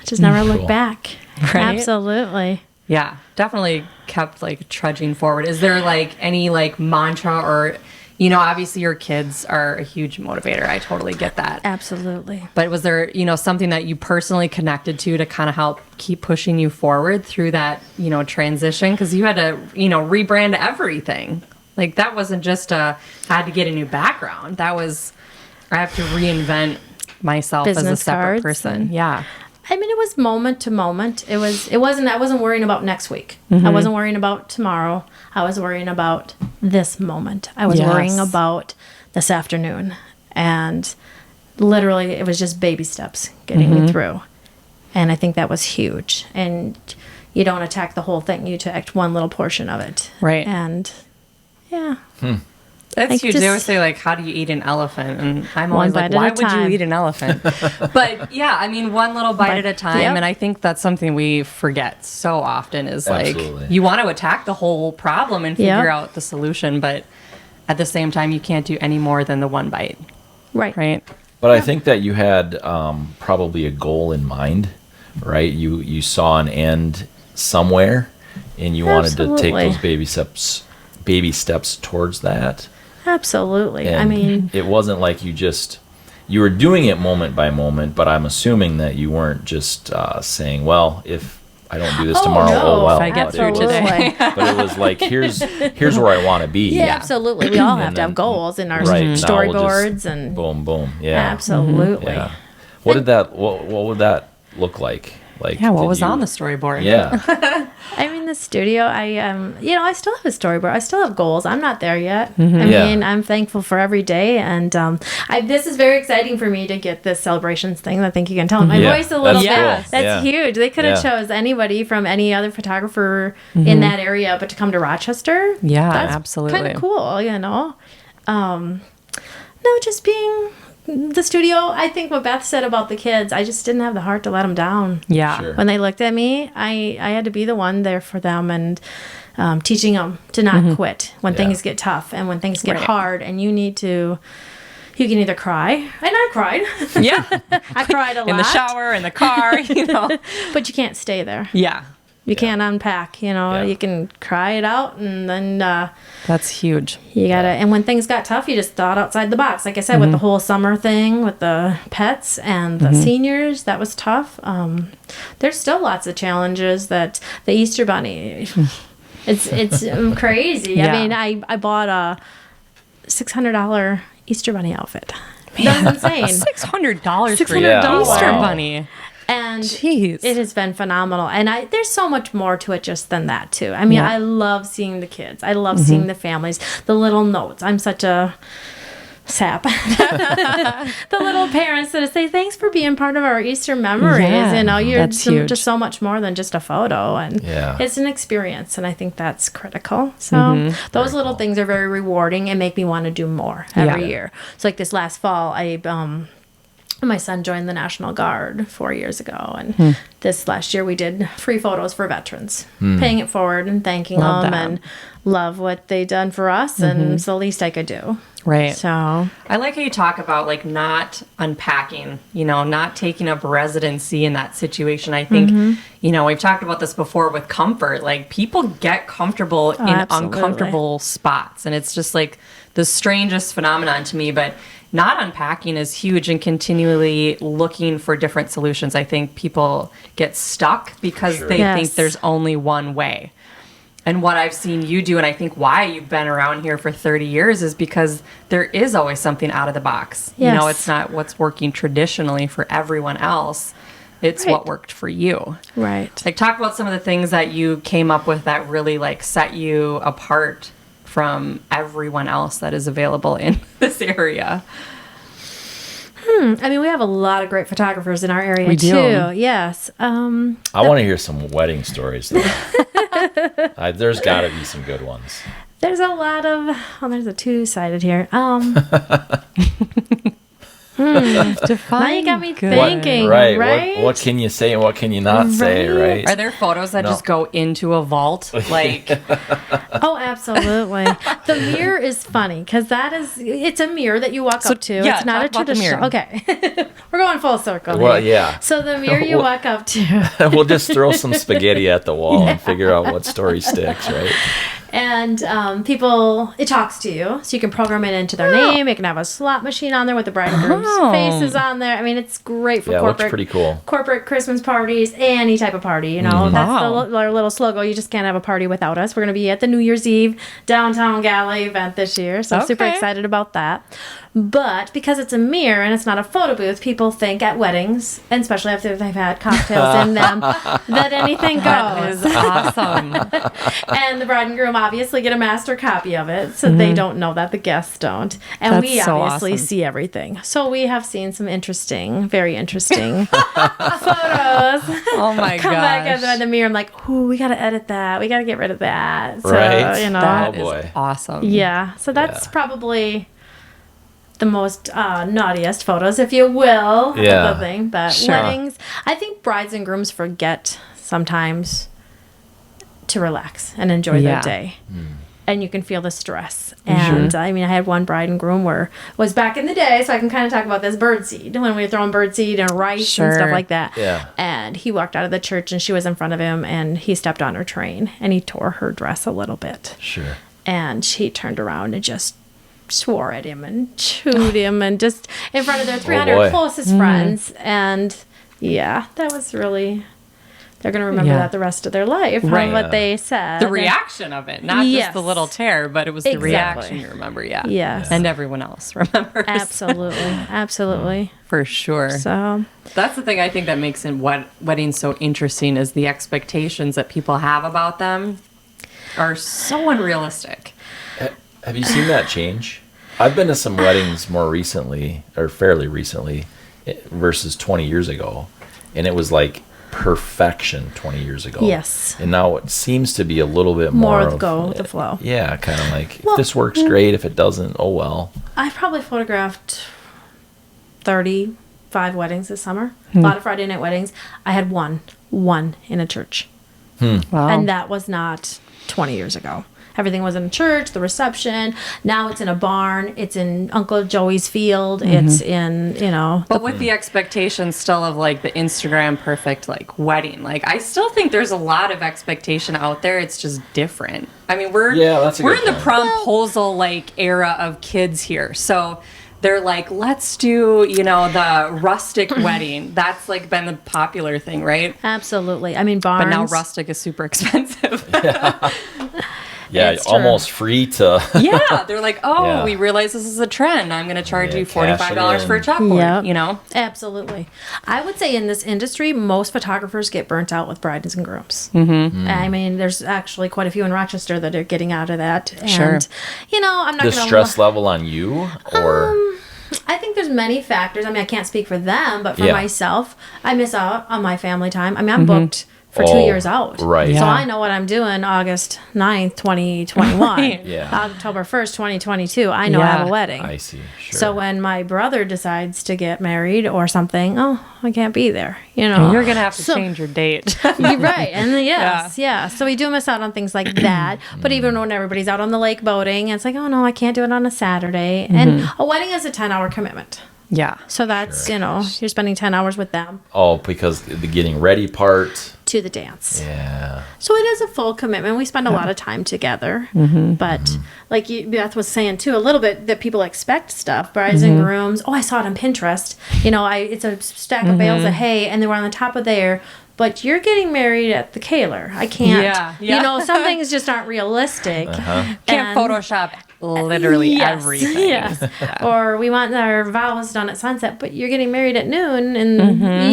Speaker 3: just never
Speaker 4: Cool.
Speaker 3: look back.
Speaker 2: Right?
Speaker 3: Absolutely.
Speaker 2: Yeah, definitely kept like trudging forward. Is there like any like mantra, or, you know, obviously your kids are a huge motivator. I totally get that.
Speaker 3: Absolutely.
Speaker 2: But was there, you know, something that you personally connected to kind of help keep pushing you forward through that, you know, transition? Because you had to, you know, rebrand everything. Like that wasn't just I had to get a new background. That was, I have to reinvent myself as a
Speaker 3: Business
Speaker 2: separate
Speaker 3: cards
Speaker 2: person. Yeah.
Speaker 3: I mean, it was moment to moment. I wasn't worrying about next week. I wasn't worrying about tomorrow. I was worrying about this moment. I was
Speaker 2: Yes.
Speaker 3: worrying about this afternoon. And literally, it was just baby steps getting me through. And I think that was huge. And you don't attack the whole thing. You attack one little portion of it.
Speaker 2: Right.
Speaker 3: And yeah.
Speaker 2: That's
Speaker 3: Like,
Speaker 2: huge.
Speaker 3: just
Speaker 2: They always say, like, how do you eat an elephant? And I'm
Speaker 3: One
Speaker 2: always like,
Speaker 3: bite at
Speaker 2: why
Speaker 3: a
Speaker 2: would you
Speaker 3: time.
Speaker 2: eat an elephant? But yeah, I mean, one little bite at a time.
Speaker 3: Yep.
Speaker 2: And I think that's something we forget so often is
Speaker 4: Absolutely.
Speaker 2: like, you want to attack the whole problem and figure
Speaker 3: Yep.
Speaker 2: out the solution. But at the same time, you can't do any more than the one bite,
Speaker 3: Right.
Speaker 2: right?
Speaker 4: But I think that you had probably a goal in mind, right? You saw an end somewhere, and you wanted to take
Speaker 3: Absolutely.
Speaker 4: those baby steps towards that.
Speaker 3: Absolutely.
Speaker 4: And
Speaker 3: I mean,
Speaker 4: it wasn't like you were doing it moment by moment, but I'm assuming that you weren't just saying, well, if I don't do this
Speaker 3: Oh,
Speaker 4: tomorrow,
Speaker 3: no.
Speaker 4: oh well.
Speaker 2: If I get
Speaker 4: But
Speaker 2: through
Speaker 4: it was-
Speaker 2: today.
Speaker 4: But it was like, here's where I want to be.
Speaker 3: yeah, absolutely. We all have to have
Speaker 4: then-
Speaker 3: goals in our
Speaker 4: Right, now we'll
Speaker 3: storyboards
Speaker 4: just
Speaker 3: and
Speaker 4: boom, boom. Yeah.
Speaker 3: absolutely.
Speaker 4: Yeah. What would that look like? Like,
Speaker 2: what was on the storyboard?
Speaker 4: Yeah.
Speaker 3: I mean, the studio, I still have a storyboard. I still have goals. I'm not there yet. I
Speaker 4: Yeah.
Speaker 3: mean, I'm thankful for every day. And this is very exciting for me to get this celebrations thing. I think you can tell my
Speaker 4: Yeah,
Speaker 3: voice a little
Speaker 4: that's
Speaker 3: bit.
Speaker 4: cool.
Speaker 3: That's
Speaker 4: Yeah.
Speaker 3: huge. They could have
Speaker 4: Yeah.
Speaker 3: chose anybody from any other photographer in that area, but to come to Rochester,
Speaker 2: Yeah,
Speaker 3: that's
Speaker 2: absolutely.
Speaker 3: kind of cool, you know. No, just being the studio. I think what Beth said about the kids, I just didn't have the heart to let them down.
Speaker 2: Yeah.
Speaker 4: Sure.
Speaker 3: When they looked at me, I had to be the one there for them and teaching them to not quit when things get tough and when things get hard. And you can either cry, and I cried.
Speaker 2: Yeah.
Speaker 3: I cried a lot.
Speaker 2: In the shower, in the car,
Speaker 3: But you can't stay there.
Speaker 2: Yeah.
Speaker 3: You can't unpack,
Speaker 4: Yeah.
Speaker 3: You can cry it out and then
Speaker 2: That's huge.
Speaker 3: you gotta, and when things got tough, you just thought outside the box. Like I said, with the whole summer thing, with the pets and the seniors, that was tough. There's still lots of challenges that the Easter Bunny, it's crazy.
Speaker 2: Yeah.
Speaker 3: I mean, I bought a $600 Easter Bunny outfit. That's insane.
Speaker 2: $600 for
Speaker 3: $600.
Speaker 2: your Easter
Speaker 4: Wow.
Speaker 2: bunny.
Speaker 3: And
Speaker 2: Jeez.
Speaker 3: it has been phenomenal. And there's so much more to it just than that, too. I mean,
Speaker 2: Yeah.
Speaker 3: I love seeing the kids. I love seeing the families, the little notes. I'm such a sap. The little parents that say, thanks for being part of our Easter memories.
Speaker 2: Yeah,
Speaker 3: You're
Speaker 2: that's huge.
Speaker 3: just so much more than just a photo. And
Speaker 4: Yeah.
Speaker 3: it's an experience. And I think that's critical. So those little things are very rewarding and make me want to do more every
Speaker 2: Yeah.
Speaker 3: year. So like this last fall, my son joined the National Guard 4 years ago, and this last year we did free photos for veterans, paying it forward and thanking
Speaker 2: Love
Speaker 3: them
Speaker 2: that.
Speaker 3: and love what they done for us, and it's the least I could do.
Speaker 2: Right.
Speaker 3: So
Speaker 2: I like how you talk about like not unpacking, not taking up residency in that situation. I think, we've talked about this before with comfort. Like people get comfortable in
Speaker 3: absolutely.
Speaker 2: uncomfortable spots. And it's just like the strangest phenomenon to me. But not unpacking is huge and continually looking for different solutions. I think people get stuck because
Speaker 4: Sure.
Speaker 2: they
Speaker 3: Yes.
Speaker 2: think there's only one way. And what I've seen you do, and I think why you've been around here for 30 years, is because there is always something out of the box.
Speaker 3: Yes.
Speaker 2: It's not what's working traditionally for everyone else. It's
Speaker 3: Right.
Speaker 2: what worked for you.
Speaker 3: right.
Speaker 2: Like, talk about some of the things that you came up with that really, like, set you apart from everyone else that is available in this area.
Speaker 3: I mean, we have a lot of great photographers in our area
Speaker 2: We do.
Speaker 3: too. Yes.
Speaker 4: I want to hear some wedding stories, though. There's got to be some good ones.
Speaker 3: There's a lot of. Oh, there's a two-sided here. Now you got me thinking.
Speaker 4: Right.
Speaker 3: Right.
Speaker 4: What can you say and what can you not say, right?
Speaker 2: Are there photos that just go into a vault? Like,
Speaker 3: Oh, absolutely. The mirror is funny because it's a mirror that you walk up to.
Speaker 2: yeah,
Speaker 3: It's not a
Speaker 2: talk about the
Speaker 3: traditional.
Speaker 2: mirror.
Speaker 3: Okay. We're going full circle.
Speaker 4: Well,
Speaker 3: here.
Speaker 4: yeah.
Speaker 3: So the mirror you walk up to,
Speaker 4: We'll just throw some spaghetti at the wall and figure out what story sticks, right?
Speaker 3: and people, it talks to you. So you can program it into their name. It can have a slot machine on there with the bride and groom's
Speaker 2: Oh.
Speaker 3: faces on there. I mean, it's great for
Speaker 4: Yeah, it looks
Speaker 3: corporate.
Speaker 4: pretty cool.
Speaker 3: Corporate Christmas parties, any type of party, That's
Speaker 2: Wow.
Speaker 3: our little slogan. You just can't have a party without us. We're going to be at the New Year's Eve Downtown Gala event this year, so super
Speaker 2: Okay.
Speaker 3: excited about that. But because it's a mirror and it's not a photo booth, people think at weddings, and especially after they've had cocktails in them, that anything
Speaker 2: that
Speaker 3: goes.
Speaker 2: is awesome.
Speaker 3: And the bride and groom obviously get a master copy of it, so they don't know that the guests don't. And
Speaker 2: That's
Speaker 3: we
Speaker 2: so
Speaker 3: obviously
Speaker 2: awesome.
Speaker 3: see everything. So we have seen some very interesting photos.
Speaker 2: Oh my
Speaker 3: Come back
Speaker 2: gosh.
Speaker 3: in the mirror. I'm like, ooh, we got to edit that. We got to get rid of that. So,
Speaker 4: Right.
Speaker 2: That
Speaker 4: Oh, boy.
Speaker 2: is awesome.
Speaker 3: yeah. So that's
Speaker 4: Yeah.
Speaker 3: probably the most naughtiest photos, if you will,
Speaker 4: Yeah.
Speaker 3: of the thing. But
Speaker 2: Sure.
Speaker 3: weddings, I think brides and grooms forget sometimes to relax and enjoy
Speaker 2: Yeah.
Speaker 3: their day. And you can feel the stress. And I mean, I had one bride and groom where it was back in the day, so I can kind of talk about this birdseed when we were throwing birdseed and rice and stuff
Speaker 2: Sure.
Speaker 3: like that.
Speaker 4: Yeah.
Speaker 3: And he walked out of the church and she was in front of him and he stepped on her train and he tore her dress a little bit.
Speaker 4: Sure.
Speaker 3: And she turned around and just swore at him and chewed him and just in front of their 300
Speaker 4: boy.
Speaker 3: closest friends. And yeah, that was really they're going to remember that the rest of their life, what they said.
Speaker 2: The reaction of it, not just the little tear, but it was the reaction you remember,
Speaker 3: Yes.
Speaker 2: And everyone else remembers.
Speaker 3: Absolutely.
Speaker 2: For sure.
Speaker 3: So
Speaker 2: that's the thing I think that makes weddings so interesting is the expectations that people have about them are so unrealistic.
Speaker 4: Have you seen that change? I've been to some weddings more recently, or fairly recently, versus 20 years ago, and it was like perfection 20 years ago.
Speaker 3: Yes.
Speaker 4: And now it seems to be a little bit more of
Speaker 3: go with the flow.
Speaker 4: Yeah, kind of like, if this works, great. If it doesn't, oh well.
Speaker 3: I've probably photographed 35 weddings this summer. A lot of Friday night weddings. I had one in a church.
Speaker 2: Wow.
Speaker 3: And that was not 20 years ago. Everything was in a church, the reception. Now it's in a barn. It's in Uncle Joey's field. It's in,
Speaker 2: But with the expectation still of like the Instagram perfect like wedding, like I still think there's a lot of expectation out there. It's just different. I mean, we're in the promposal like era of kids here. So they're like, let's do, the rustic wedding. That's like been the popular thing, right?
Speaker 3: Absolutely. I mean, barns.
Speaker 2: But now rustic is super expensive.
Speaker 4: Yeah, almost free to.
Speaker 2: Yeah, they're like, we realize this is a trend. I'm going to charge you $45 for a chalkboard,
Speaker 3: Absolutely. I would say in this industry, most photographers get burnt out with brides and grooms. Mm-hmm. I mean, there's actually quite a few in Rochester that are getting out of that. And, I'm not going to...
Speaker 4: The stress level on you, or...
Speaker 3: I think there's many factors. I mean, I can't speak for them, but for myself, I miss out on my family time. I mean, I'm booked for 2 years out.
Speaker 4: Right.
Speaker 3: So I know what I'm doing August 9th, 2021. October 1st, 2022. I know I have a wedding.
Speaker 4: I see. Sure.
Speaker 3: So when my brother decides to get married or something, I can't be there.
Speaker 2: You're going to have to change your date.
Speaker 3: You're right. And so we do miss out on things like that. But even when everybody's out on the lake boating, it's like, oh no, I can't do it on a Saturday. And a wedding is a 10-hour commitment.
Speaker 2: Yeah.
Speaker 3: So that's, you're spending 10 hours with them.
Speaker 4: Oh, because the getting ready part.
Speaker 3: To the dance.
Speaker 4: Yeah.
Speaker 3: So it is a full commitment. We spend a lot of time together. But like Beth was saying too, a little bit that people expect stuff. Brides and grooms. Oh, I saw it on Pinterest. It's a stack of bales of hay and they were on the top of there. But you're getting married at the Kaler. I can't. Yeah. Some things just aren't realistic.
Speaker 2: Can't Photoshop literally everything.
Speaker 3: Yes. Or we want our vows done at sunset, but you're getting married at noon, and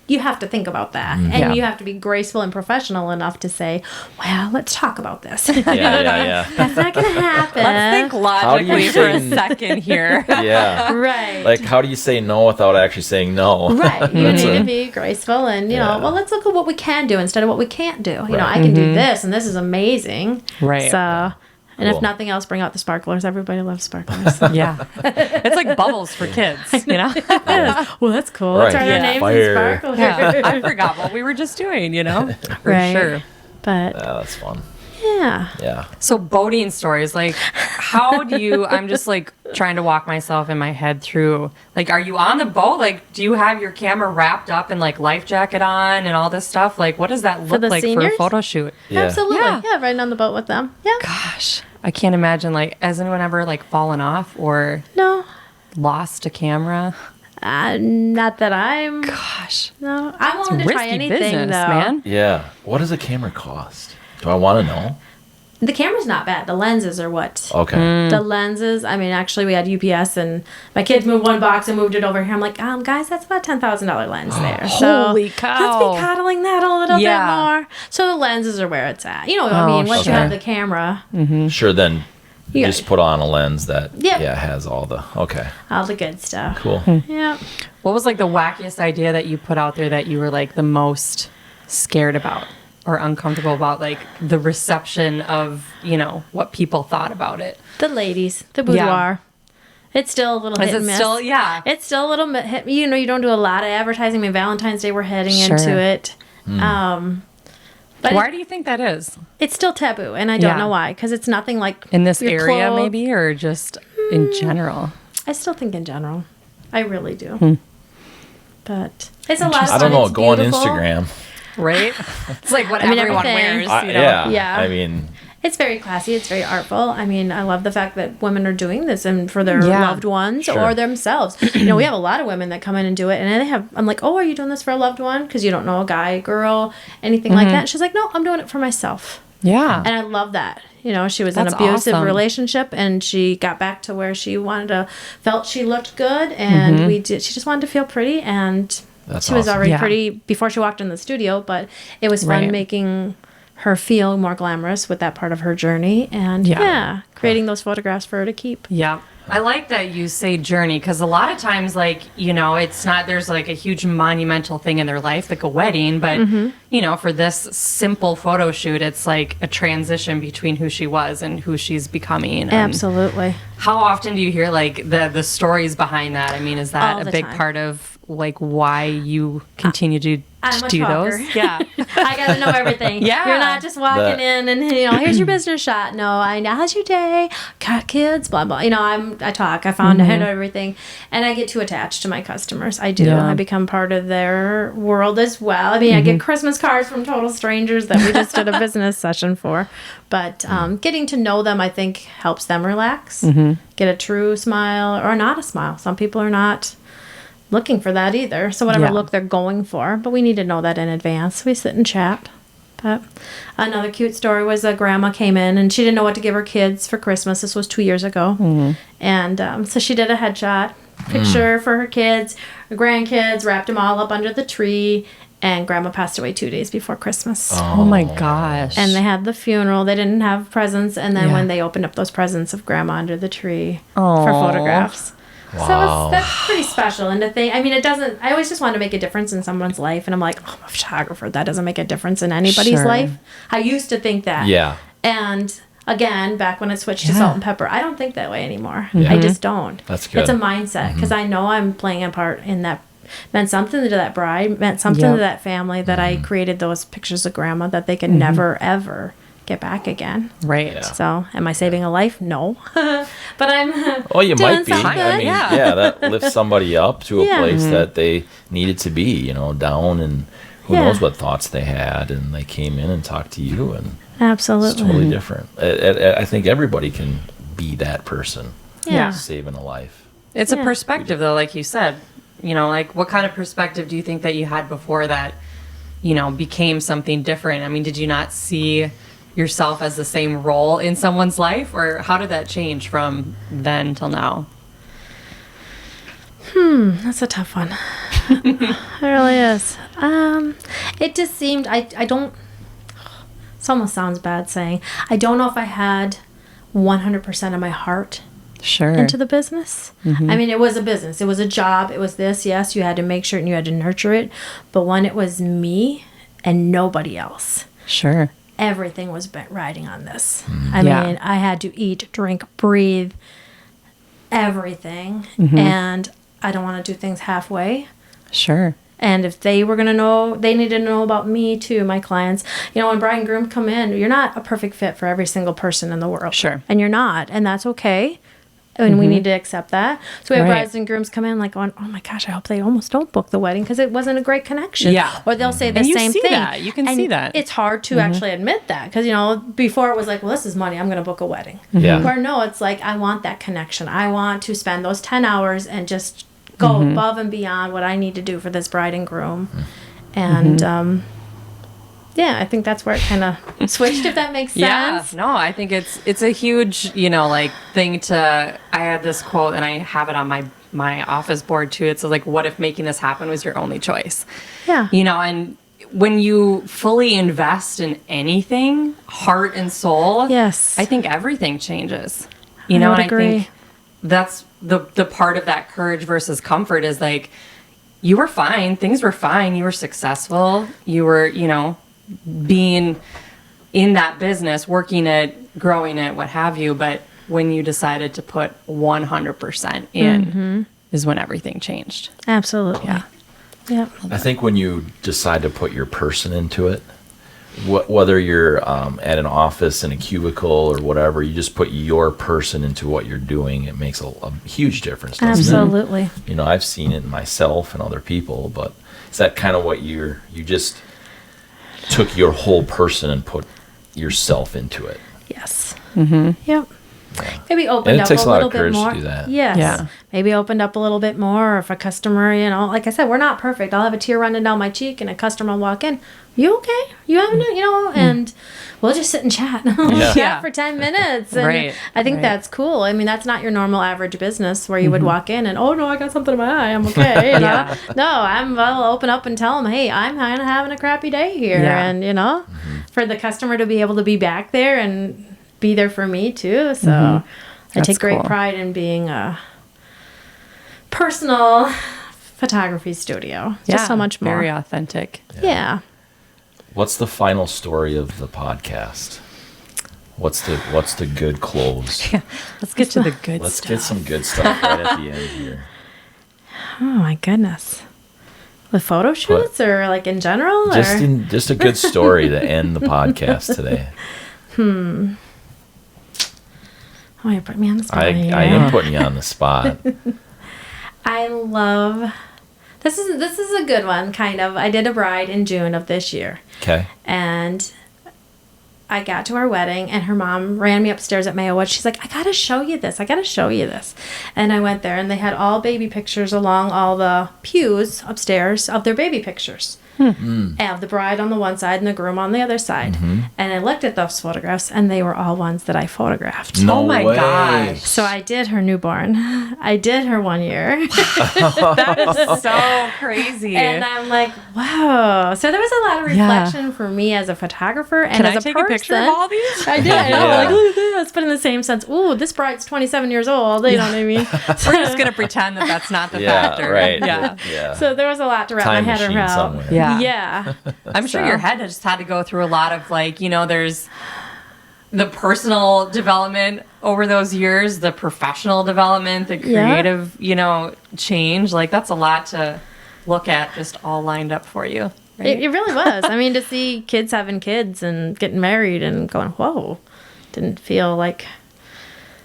Speaker 3: you have to think about that, and you have to be graceful and professional enough to say, "Well, let's talk about this." That's not going to happen.
Speaker 2: Let's think logically for a second here.
Speaker 3: Right.
Speaker 4: Like, how do you say no without actually saying no?
Speaker 3: Right. You need to be graceful, and well, let's look at what we can do instead of what we can't do. I can do this, and this is amazing.
Speaker 2: Right.
Speaker 3: So. And if nothing else, bring out the sparklers. Everybody loves sparklers.
Speaker 2: It's like bubbles for kids,
Speaker 3: Well, that's cool.
Speaker 4: Right.
Speaker 3: Turn our names in sparklers.
Speaker 2: I forgot what we were just doing, For sure.
Speaker 3: But
Speaker 4: that's fun.
Speaker 3: Yeah.
Speaker 2: So boating stories, like how do you, I'm just like trying to walk myself in my head through, like, are you on the boat? Like, do you have your camera wrapped up and like life jacket on and all this stuff? Like, what does that look like for a photo shoot?
Speaker 3: Absolutely. Yeah, riding on the boat with them. Yeah.
Speaker 2: Gosh, I can't imagine, like, has anyone ever like fallen off or lost a camera?
Speaker 3: Not that I'm.
Speaker 2: Gosh.
Speaker 3: No, I'm willing to try anything
Speaker 2: business,
Speaker 3: though.
Speaker 2: Man.
Speaker 4: Yeah. What does a camera cost? Do I want to know?
Speaker 3: The camera's not bad. The lenses are what.
Speaker 4: Okay.
Speaker 3: The lenses. I mean, actually, we had UPS, and my kids moved one box and moved it over here. I'm like, guys, that's about $10,000 lens there.
Speaker 2: Holy cow!
Speaker 3: Let's be coddling that a little bit more. So the lenses are where it's at. What I mean? Once you have the camera.
Speaker 4: Sure. Then you just put on a lens that has all the
Speaker 3: all the good stuff.
Speaker 4: Cool.
Speaker 3: Yeah.
Speaker 2: What was like the wackiest idea that you put out there that you were like the most scared about or uncomfortable about, like the reception of, what people thought about it?
Speaker 3: The ladies, the boudoir. It's still a little hit and miss. It's still a little bit hit. You don't do a lot of advertising. I mean, Valentine's Day, we're heading into it. But
Speaker 2: why do you think that is?
Speaker 3: It's still taboo, and I don't know why. Because it's nothing like
Speaker 2: in this area, maybe, or just in general.
Speaker 3: I still think in general, I really do. But it's a lot of fun.
Speaker 4: I don't know.
Speaker 3: It's
Speaker 4: go
Speaker 3: beautiful.
Speaker 4: on Instagram.
Speaker 2: Right? It's like what everyone wears,
Speaker 3: Yeah.
Speaker 4: I mean,
Speaker 3: It's very classy. It's very artful. I mean, I love the fact that women are doing this and for their loved ones or themselves. We have a lot of women that come in and do it, and I'm like, oh, are you doing this for a loved one? Because you don't know a guy, girl, anything like that. And she's like, no, I'm doing it for myself.
Speaker 2: Yeah.
Speaker 3: And I love that. She was in an abusive relationship, and she got back to where she felt she looked good, and she just wanted to feel pretty, and she was already pretty before she walked in the studio, but it was fun making her feel more glamorous with that part of her journey, and creating those photographs for her to keep.
Speaker 2: Yeah. I like that you say journey, because a lot of times, it's not, there's like a huge monumental thing in their life, like a wedding, but, for this simple photo shoot, it's like a transition between who she was and who she's becoming. And
Speaker 3: absolutely.
Speaker 2: how often do you hear like the stories behind that? I mean, is that a big part of like why you continue to do
Speaker 3: talker.
Speaker 2: those? Yeah.
Speaker 3: I got to know everything. Yeah. You're not just walking in and, here's your business shot. No, I know. How's your day? Got kids? Blah, blah. I talk. I found out everything. And I get too attached to my customers. I do. Yeah. I become part of their world as well. I mean, I get Christmas cards from total strangers that we just did a business session for. But getting to know them, I think, helps them relax. Get a true smile or not a smile. Some people are not looking for that either. So whatever look they're going for. But we need to know that in advance. We sit and chat. But another cute story was a grandma came in and she didn't know what to give her kids for Christmas. This was 2 years ago. And so she did a headshot picture for her kids, her grandkids, wrapped them all up under the tree. And grandma passed away 2 days before Christmas.
Speaker 2: Oh my gosh.
Speaker 3: And they had the funeral. They didn't have presents. And then when they opened up those presents of grandma under the tree for photographs.
Speaker 4: Wow.
Speaker 3: So that's pretty special. And I always just want to make a difference in someone's life. And I'm like, I'm a photographer. That doesn't make a difference in anybody's life. I used to think that. Yeah. And again, back when it switched to salt and pepper, I don't think that way anymore. I just don't.
Speaker 4: That's good.
Speaker 3: It's a mindset because I know I'm playing a part in that. Meant something to that bride, meant something to that family that I created those pictures of grandma that they can never, ever get back again.
Speaker 2: Right.
Speaker 3: Yeah. So, am I saving a life? No. But I'm
Speaker 4: you
Speaker 3: doing
Speaker 4: might be.
Speaker 3: Something.
Speaker 4: I mean, that lifts somebody up to a place that they needed to be, down, and who knows what thoughts they had, and they came in and talked to you, and
Speaker 3: absolutely.
Speaker 4: It's totally different. I think everybody can be that person.
Speaker 3: Yeah.
Speaker 4: Saving a life.
Speaker 2: It's a perspective, though, like you said. Like what kind of perspective do you think that you had before that, became something different? I mean, did you not see yourself as the same role in someone's life, or how did that change from then till now?
Speaker 3: That's a tough one. It really is. It just seemed, I don't, it almost sounds bad saying, I don't know if I had 100% of my heart into the business. I mean, it was a business. It was a job. It was this. Yes, you had to make sure and you had to nurture it. But when it was me and nobody else.
Speaker 2: Sure.
Speaker 3: Everything was riding on this. I mean, I had to eat, drink, breathe, everything. And I don't want to do things halfway.
Speaker 2: Sure.
Speaker 3: And if they were going to know, they needed to know about me too, my clients. When bride and groom come in, you're not a perfect fit for every single person in the world.
Speaker 2: Sure.
Speaker 3: And you're not. And that's okay. And we need to accept that. So we have brides and grooms come in like going, oh my gosh, I hope they almost don't book the wedding because it wasn't a great connection. Yeah. Or they'll say the same thing.
Speaker 2: That. You can see that.
Speaker 3: It's hard to actually admit that because, before it was like, well, this is money. I'm going to book a wedding.
Speaker 4: Yeah.
Speaker 3: Or no, it's like, I want that connection. I want to spend those 10 hours and just go above and beyond what I need to do for this bride and groom. And, I think that's where it kind of switched, if that makes sense.
Speaker 2: Yeah, no, I think it's a huge, thing to, I had this quote and I have it on my office board too. It's like, what if making this happen was your only choice?
Speaker 3: Yeah.
Speaker 2: And when you fully invest in anything, heart and soul,
Speaker 3: yes,
Speaker 2: I think everything changes.
Speaker 3: I would
Speaker 2: and
Speaker 3: agree.
Speaker 2: I think that's the part of that courage versus comfort is like, you were fine. Things were fine. You were successful. You were, being in that business, working it, growing it, what have you. But when you decided to put 100% in is when everything changed.
Speaker 3: Absolutely. Yeah.
Speaker 4: I think when you decide to put your person into it, whether you're at an office in a cubicle or whatever, you just put your person into what you're doing. It makes a huge difference. Doesn't
Speaker 3: Absolutely.
Speaker 4: It? I've seen it in myself and other people, but is that kind of what you just took your whole person and put yourself into it?
Speaker 3: Yes. Yep. Maybe opened
Speaker 4: And it
Speaker 3: up
Speaker 4: takes
Speaker 3: a
Speaker 4: a lot
Speaker 3: little
Speaker 4: of
Speaker 3: bit
Speaker 4: courage to
Speaker 3: more.
Speaker 4: do that.
Speaker 3: Yes.
Speaker 2: Yeah.
Speaker 3: Maybe opened up a little bit more. Or if a customer, like I said, we're not perfect. I'll have a tear running down my cheek and a customer will walk in. You okay? You having it? And we'll just sit and chat. Chat for 10 minutes. And
Speaker 2: Right.
Speaker 3: I think that's cool. I mean, that's not your normal average business where you would walk in and, oh no, I got something in my eye. I'm okay. No, I'll open up and tell them, hey, I'm kind of having a crappy day here.
Speaker 2: Yeah.
Speaker 3: And, for the customer to be able to be back there and be there for me too. So I take great
Speaker 2: cool.
Speaker 3: pride in being a personal photography studio. Just so much more.
Speaker 2: Very authentic.
Speaker 3: Yeah.
Speaker 4: What's the final story of the podcast? What's the good close?
Speaker 2: Let's get to the good
Speaker 4: Let's
Speaker 2: stuff.
Speaker 4: get some good stuff right at the end here.
Speaker 3: Oh my goodness. With photo shoots or like in general?
Speaker 4: Just a good story to end the podcast today.
Speaker 3: Oh, you put me on the spot.
Speaker 4: I am putting you on the spot.
Speaker 3: I love this is a good one, kind of. I did a bride in June of this year.
Speaker 4: Okay.
Speaker 3: And I got to our wedding and her mom ran me upstairs at Mayo Woods. She's like, I gotta show you this. And I went there and they had all baby pictures along all the pews upstairs of their baby pictures. Of the bride on the one side and the groom on the other side. And I looked at those photographs and they were all ones that I photographed.
Speaker 4: No
Speaker 2: Oh my
Speaker 4: way.
Speaker 2: gosh.
Speaker 3: So I did her newborn. I did her 1 year.
Speaker 2: That is so crazy.
Speaker 3: And I'm like, wow. So there was a lot of reflection for me as a photographer and
Speaker 2: Can
Speaker 3: as
Speaker 2: I
Speaker 3: a
Speaker 2: take
Speaker 3: person.
Speaker 2: a picture of all these?
Speaker 3: I did.
Speaker 4: Yeah.
Speaker 3: Like, look at this. But in the same sense, ooh, this bride's 27 years old. You know what I mean?
Speaker 2: We're just going to pretend that that's not the factor.
Speaker 4: Right.
Speaker 2: Yeah.
Speaker 4: Yeah.
Speaker 3: So there was a lot to wrap
Speaker 4: Time
Speaker 3: my head
Speaker 4: machine
Speaker 3: around.
Speaker 4: somewhere.
Speaker 2: Yeah.
Speaker 3: Yeah.
Speaker 2: I'm sure
Speaker 3: So.
Speaker 2: your head just had to go through a lot of there's the personal development over those years, the professional development, the creative, change. Like that's a lot to look at just all lined up for you. Right?
Speaker 3: It really was. I mean, to see kids having kids and getting married and going, whoa, didn't feel like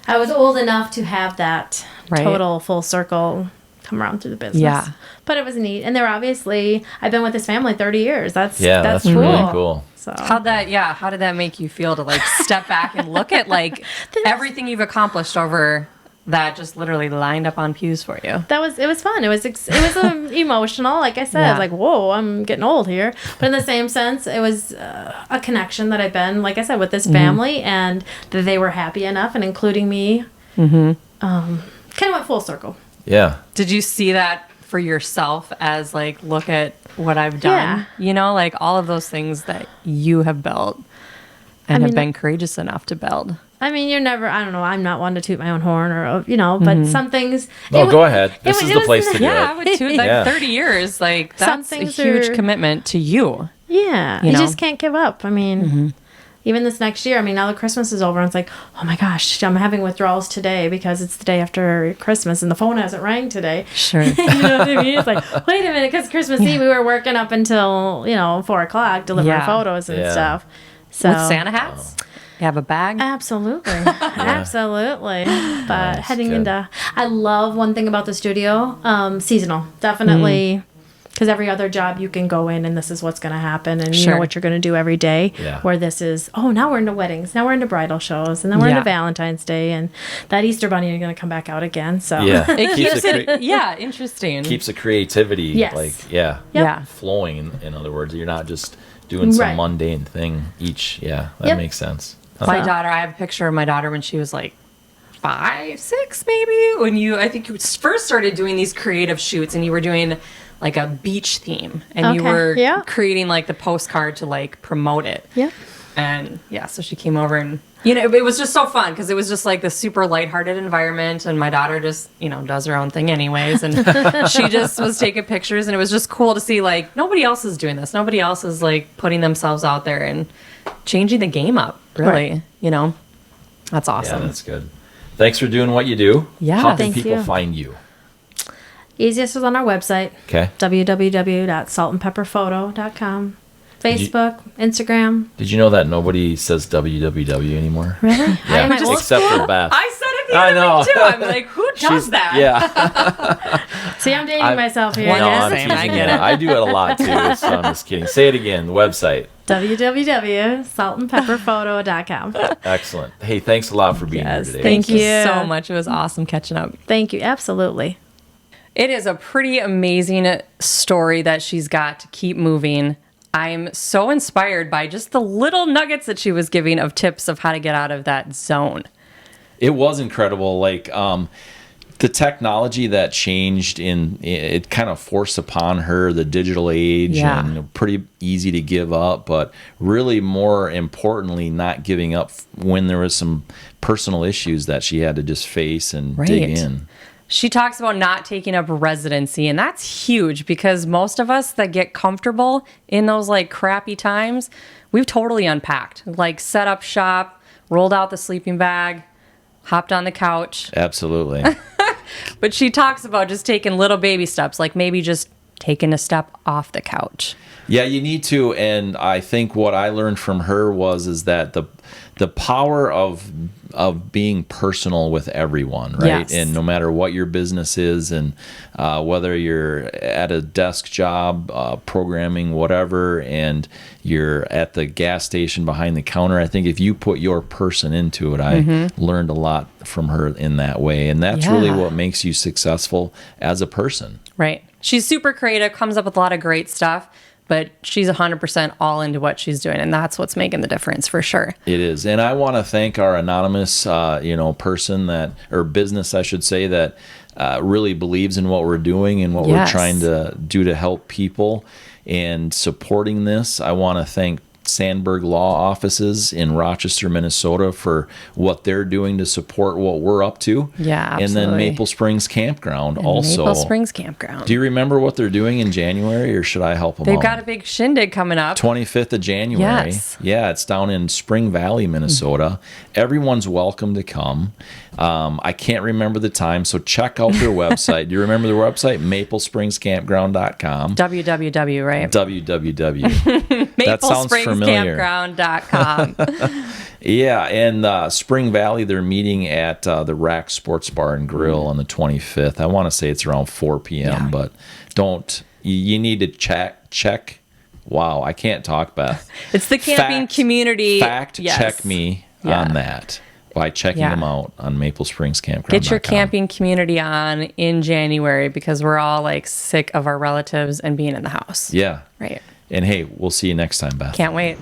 Speaker 3: I was old enough to have that total full circle come around through the business.
Speaker 2: Yeah.
Speaker 3: But it was neat. And they're obviously, I've been with this family 30 years. That's
Speaker 4: That's
Speaker 3: cool.
Speaker 4: really cool.
Speaker 3: So
Speaker 2: How did that make you feel to step back and look at everything you've accomplished over that just literally lined up on pews for you?
Speaker 3: it was fun. It was emotional. Like I said,
Speaker 2: Yeah.
Speaker 3: like, whoa, I'm getting old here. But in the same sense, it was a connection that I've been, like I said, with this family and that they were happy enough and including me. Kind of went full circle.
Speaker 4: Yeah.
Speaker 2: Did you see that for yourself as look at what I've done? All of those things that you have built and have been courageous enough to build.
Speaker 3: I mean, you're never, I don't know, I'm not one to toot my own horn or, but some things.
Speaker 4: No, go ahead. This is the place to do
Speaker 2: Yeah,
Speaker 4: it.
Speaker 2: I would too.
Speaker 4: Yeah.
Speaker 2: 30 years, that's a
Speaker 3: things
Speaker 2: huge
Speaker 3: are-
Speaker 2: commitment to you.
Speaker 3: Yeah,
Speaker 2: You
Speaker 3: you
Speaker 2: know?
Speaker 3: just can't give up. I mean, even this next year, now that Christmas is over, and it's like, oh my gosh, I'm having withdrawals today because it's the day after Christmas and the phone hasn't rang today.
Speaker 2: Sure.
Speaker 3: You know what I mean? It's like, wait a minute, because Christmas Eve we were working up until 4:00 delivering photos and stuff. So
Speaker 2: With Santa hats? You have a bag?
Speaker 3: Absolutely. Absolutely. But
Speaker 4: Nice,
Speaker 3: heading
Speaker 4: good.
Speaker 3: into, I love one thing about the studio, seasonal. Definitely. Because every other job you can go in and this is what's going to happen and you know
Speaker 2: Sure.
Speaker 3: what you're going to do every day.
Speaker 4: Yeah.
Speaker 3: Where this is, now we're into weddings, now we're into bridal shows, and then we're
Speaker 2: Yeah.
Speaker 3: into Valentine's Day, and that Easter bunny are going to come back out again. So
Speaker 4: Yeah.
Speaker 2: It
Speaker 4: keeps
Speaker 2: keeps yeah, interesting.
Speaker 4: the creativity
Speaker 3: Yes.
Speaker 2: Yeah.
Speaker 4: flowing. In other words, you're not just doing some
Speaker 3: Right.
Speaker 4: mundane thing each. Yeah, that
Speaker 3: Yep.
Speaker 4: makes sense.
Speaker 2: My daughter, I have a picture of my daughter when she was 5, 6 maybe, when I think you first started doing these creative shoots and you were doing a beach theme and you
Speaker 3: Okay,
Speaker 2: were
Speaker 3: yeah.
Speaker 2: creating the postcard to promote it.
Speaker 3: Yep.
Speaker 2: And so she came over and it was just so fun because it was just this super lighthearted environment, and my daughter just does her own thing anyways, and she just was taking pictures, and it was just cool to see nobody else is doing this, nobody else is putting themselves out there and changing the game up, really. That's awesome.
Speaker 4: Yeah, that's good. Thanks for doing what you do.
Speaker 2: Yeah.
Speaker 4: How can
Speaker 3: Thank
Speaker 4: people
Speaker 3: you.
Speaker 4: find you?
Speaker 3: Easiest is on our website,
Speaker 4: Okay.
Speaker 3: www.saltandpepperphoto.com. Facebook, Instagram.
Speaker 4: Did you know that nobody says www anymore?
Speaker 3: Really?
Speaker 4: Yeah,
Speaker 3: I
Speaker 4: except for Beth.
Speaker 2: I said it the
Speaker 4: I
Speaker 2: other
Speaker 4: know.
Speaker 2: day too. I'm like, who does that?
Speaker 4: Yeah.
Speaker 3: See, I'm dating myself here.
Speaker 4: No, I'm
Speaker 2: Same, I
Speaker 4: teasing
Speaker 2: get
Speaker 4: you.
Speaker 2: it.
Speaker 4: I do it a lot too, so I'm just kidding. Say it again, the website.
Speaker 3: www.saltandpepperphoto.com.
Speaker 4: Excellent. Hey, thanks a lot for being here today.
Speaker 3: Thank you
Speaker 2: so much. It was awesome catching up.
Speaker 3: Thank you. Absolutely.
Speaker 2: It is a pretty amazing story that she's got to keep moving. I'm so inspired by just the little nuggets that she was giving of tips of how to get out of that zone.
Speaker 4: It was incredible. Like, the technology that changed it kind of forced upon her the digital age, and pretty easy to give up, but really more importantly, not giving up when there was some personal issues that she had to just face and dig in.
Speaker 2: She talks about not taking up residency, and that's huge because most of us that get comfortable in those like crappy times, we've totally unpacked, like set up shop, rolled out the sleeping bag, hopped on the couch.
Speaker 4: Absolutely.
Speaker 2: But she talks about just taking little baby steps, like maybe just taking a step off the couch.
Speaker 4: Yeah, you need to. And I think what I learned from her is that the power of being personal with everyone, right?
Speaker 2: Yes.
Speaker 4: And no matter what your business is, and whether you're at a desk job, programming, whatever, and you're at the gas station behind the counter, I think if you put your person into it, I learned a lot from her in that way. And that's really what makes you successful as a person.
Speaker 2: Right. She's super creative, comes up with a lot of great stuff, but she's 100% all into what she's doing, and that's what's making the difference for sure.
Speaker 4: It is. And I want to thank our anonymous, person or business, I should say, that really believes in what we're doing and what we're trying to do to help people and supporting this. I want to thank Sandburg Law Offices in Rochester, Minnesota for what they're doing to support what we're up to.
Speaker 2: Yeah, absolutely.
Speaker 4: And then Maple Springs Campground also.
Speaker 2: Maple Springs Campground.
Speaker 4: Do you remember what they're doing in January, or should I help them
Speaker 2: They've
Speaker 4: out?
Speaker 2: got a big shindig coming up.
Speaker 4: 25th of January.
Speaker 2: Yes.
Speaker 4: Yeah, it's down in Spring Valley, Minnesota. Everyone's welcome to come. I can't remember the time, so check out their website. Do you remember their website? MapleSpringsCampground.com.
Speaker 2: www, right?
Speaker 4: www. That sounds familiar.
Speaker 2: MapleSpringsCampground.com.
Speaker 4: Yeah, and Spring Valley, they're meeting at the Rack Sports Bar and Grill on the 25th. I want to say it's around 4 p.m., but you need to check. Wow, I can't talk, Beth.
Speaker 2: It's the camping community.
Speaker 4: Check me on that by checking them out on Maple Springs Campground.
Speaker 2: Get your camping community on in January because we're all like sick of our relatives and being in the house.
Speaker 4: Yeah.
Speaker 2: Right.
Speaker 4: And hey, we'll see you next time, Beth.
Speaker 2: Can't wait.